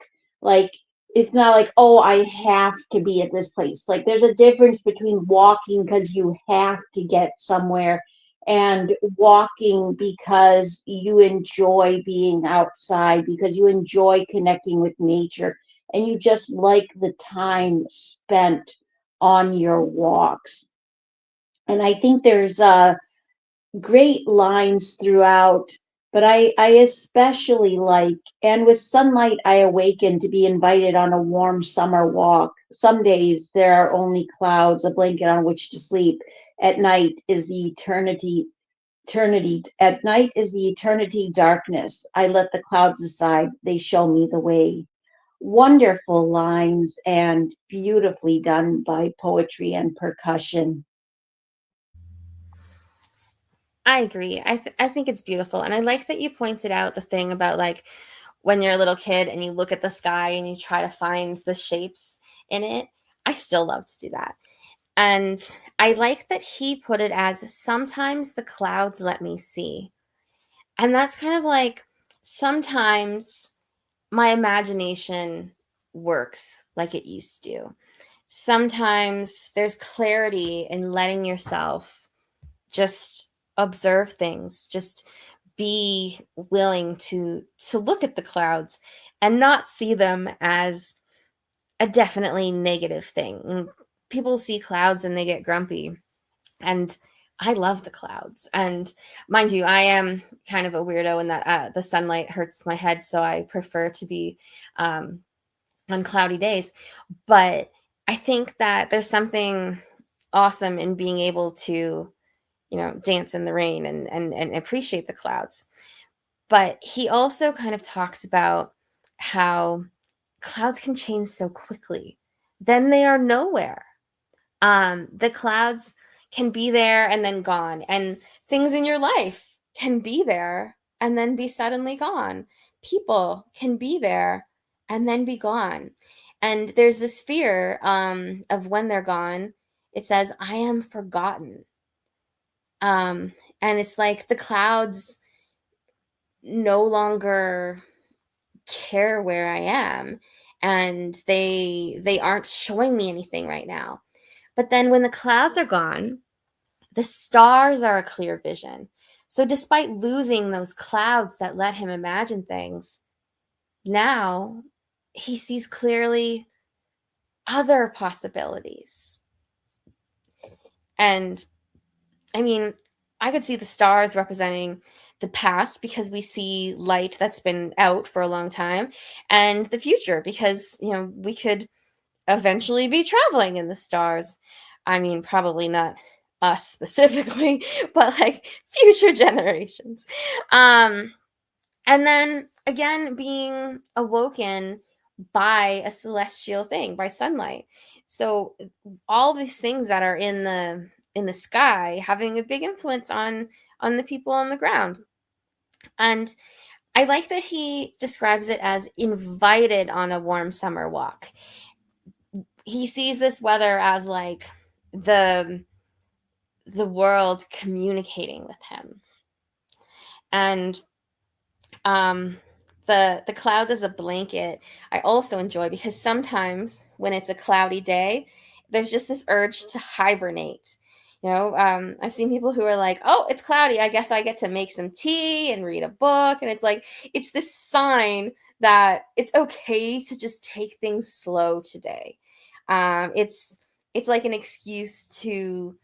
Like, it's not like, oh, I have to be at this place. Like, there's a difference between walking because you have to get somewhere and walking because you enjoy being outside, because you enjoy connecting with nature, and you just like the time spent on your walks. And I think there's great lines throughout, but I especially like, and with sunlight I awaken to be invited on a warm summer walk. Some days there are only clouds, a blanket on which to sleep. At night is the eternity. At night is the eternity darkness. I let the clouds aside, they show me the way. Wonderful lines and beautifully done by poetry and percussion. I agree. I think it's beautiful, and I like that you pointed out the thing about like when you're a little kid and you look at the sky and you try to find the shapes in it. I still love to do that. And I like that he put it as sometimes the clouds let me see. And that's kind of like sometimes my imagination works like it used to. Sometimes there's clarity in letting yourself just observe things, just be willing to look at the clouds and not see them as a definitely negative thing. People see clouds and they get grumpy, and I love the clouds. And mind you, I am kind of a weirdo in that the sunlight hurts my head, so I prefer to be on cloudy days. But I think that there's something awesome in being able to dance in the rain and appreciate the clouds. But he also kind of talks about how clouds can change so quickly. Then they are nowhere. The clouds can be there and then gone, and things in your life can be there and then be suddenly gone. People can be there and then be gone. And there's this fear of when they're gone. It says, I am forgotten. And it's like the clouds no longer care where I am, and they aren't showing me anything right now. But then when the clouds are gone, the stars are a clear vision. So despite losing those clouds that let him imagine things, now he sees clearly other possibilities. And I mean, I could see the stars representing the past because we see light that's been out for a long time, and the future because, we could eventually be traveling in the stars. I mean, probably not us specifically, but like future generations. And then again, being awoken by a celestial thing, by sunlight. So all these things that are in the sky having a big influence on the people on the ground. And I like that he describes it as invited on a warm summer walk. He sees this weather as like the world communicating with him. And the clouds as a blanket I also enjoy, because sometimes when it's a cloudy day, there's just this urge to hibernate. I've seen people who are like, oh, it's cloudy, I guess I get to make some tea and read a book. And it's like, it's this sign that it's okay to just take things slow today. It's like an excuse to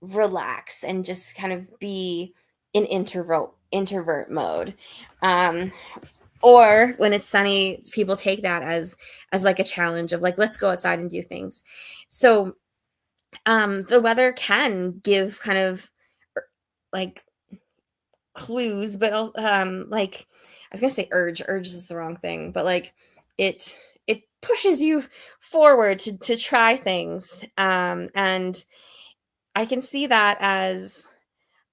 relax and just kind of be in introvert mode. Or when it's sunny, people take that as like a challenge of like, let's go outside and do things. So the weather can give kind of like clues, but like I was gonna say urge is the wrong thing, but like it pushes you forward to try things. And I can see that as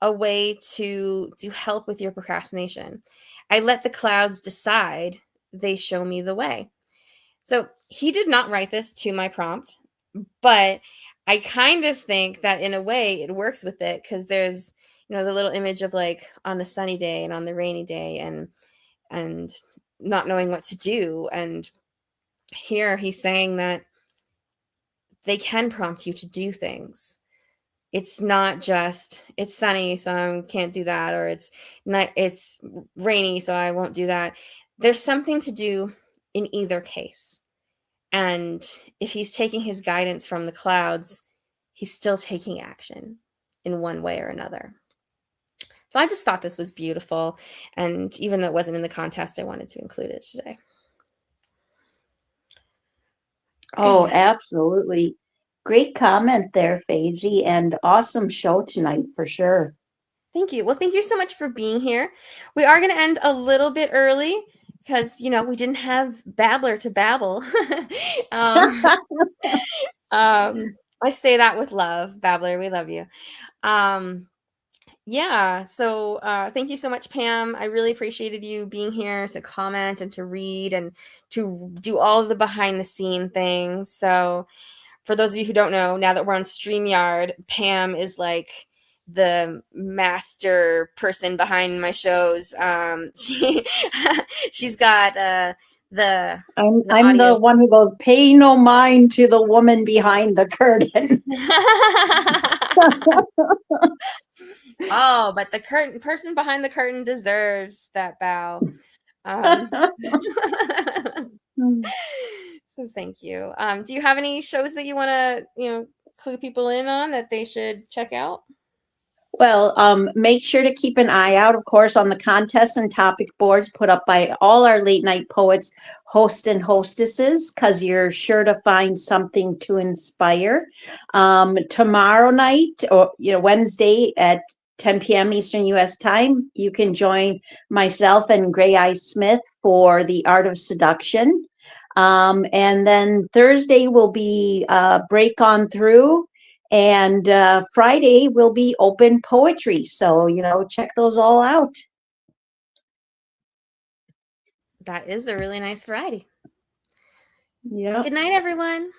a way to help with your procrastination. I let the clouds decide. They show me the way. So he did not write this to my prompt, but I kind of think that in a way it works with it, because there's, the little image of like on the sunny day and on the rainy day and not knowing what to do. And here he's saying that they can prompt you to do things. It's not just it's sunny, so I can't do that, or it's rainy, so I won't do that. There's something to do in either case. And if he's taking his guidance from the clouds, he's still taking action in one way or another. So I just thought this was beautiful. And even though it wasn't in the contest, I wanted to include it today. Oh, absolutely. Great comment there, Faye, and awesome show tonight for sure. Thank you. Well, thank you so much for being here. We are going to end a little bit early because, we didn't have Babbler to babble. I say that with love. Babbler, we love you. Yeah, so thank you so much, Pam. I really appreciated you being here to comment and to read and to do all of the behind the scene things. So for those of you who don't know, now that we're on StreamYard, Pam is like the master person behind my shows. She's got I'm audio. the one who goes, pay no mind to the woman behind the curtain. Oh, but the person behind the curtain deserves that bow. So thank you. Do you have any shows that you want to, clue people in on that they should check out? Well, make sure to keep an eye out, of course, on the contests and topic boards put up by all our late night poets, hosts and hostesses, because you're sure to find something to inspire. Tomorrow night, or Wednesday at 10 p.m. Eastern U.S. time, you can join myself and Gray Eye Smith for The Art of Seduction. And then Thursday will be Break On Through. And Friday will be open poetry. So, check those all out. That is a really nice variety. Yeah. Good night, everyone.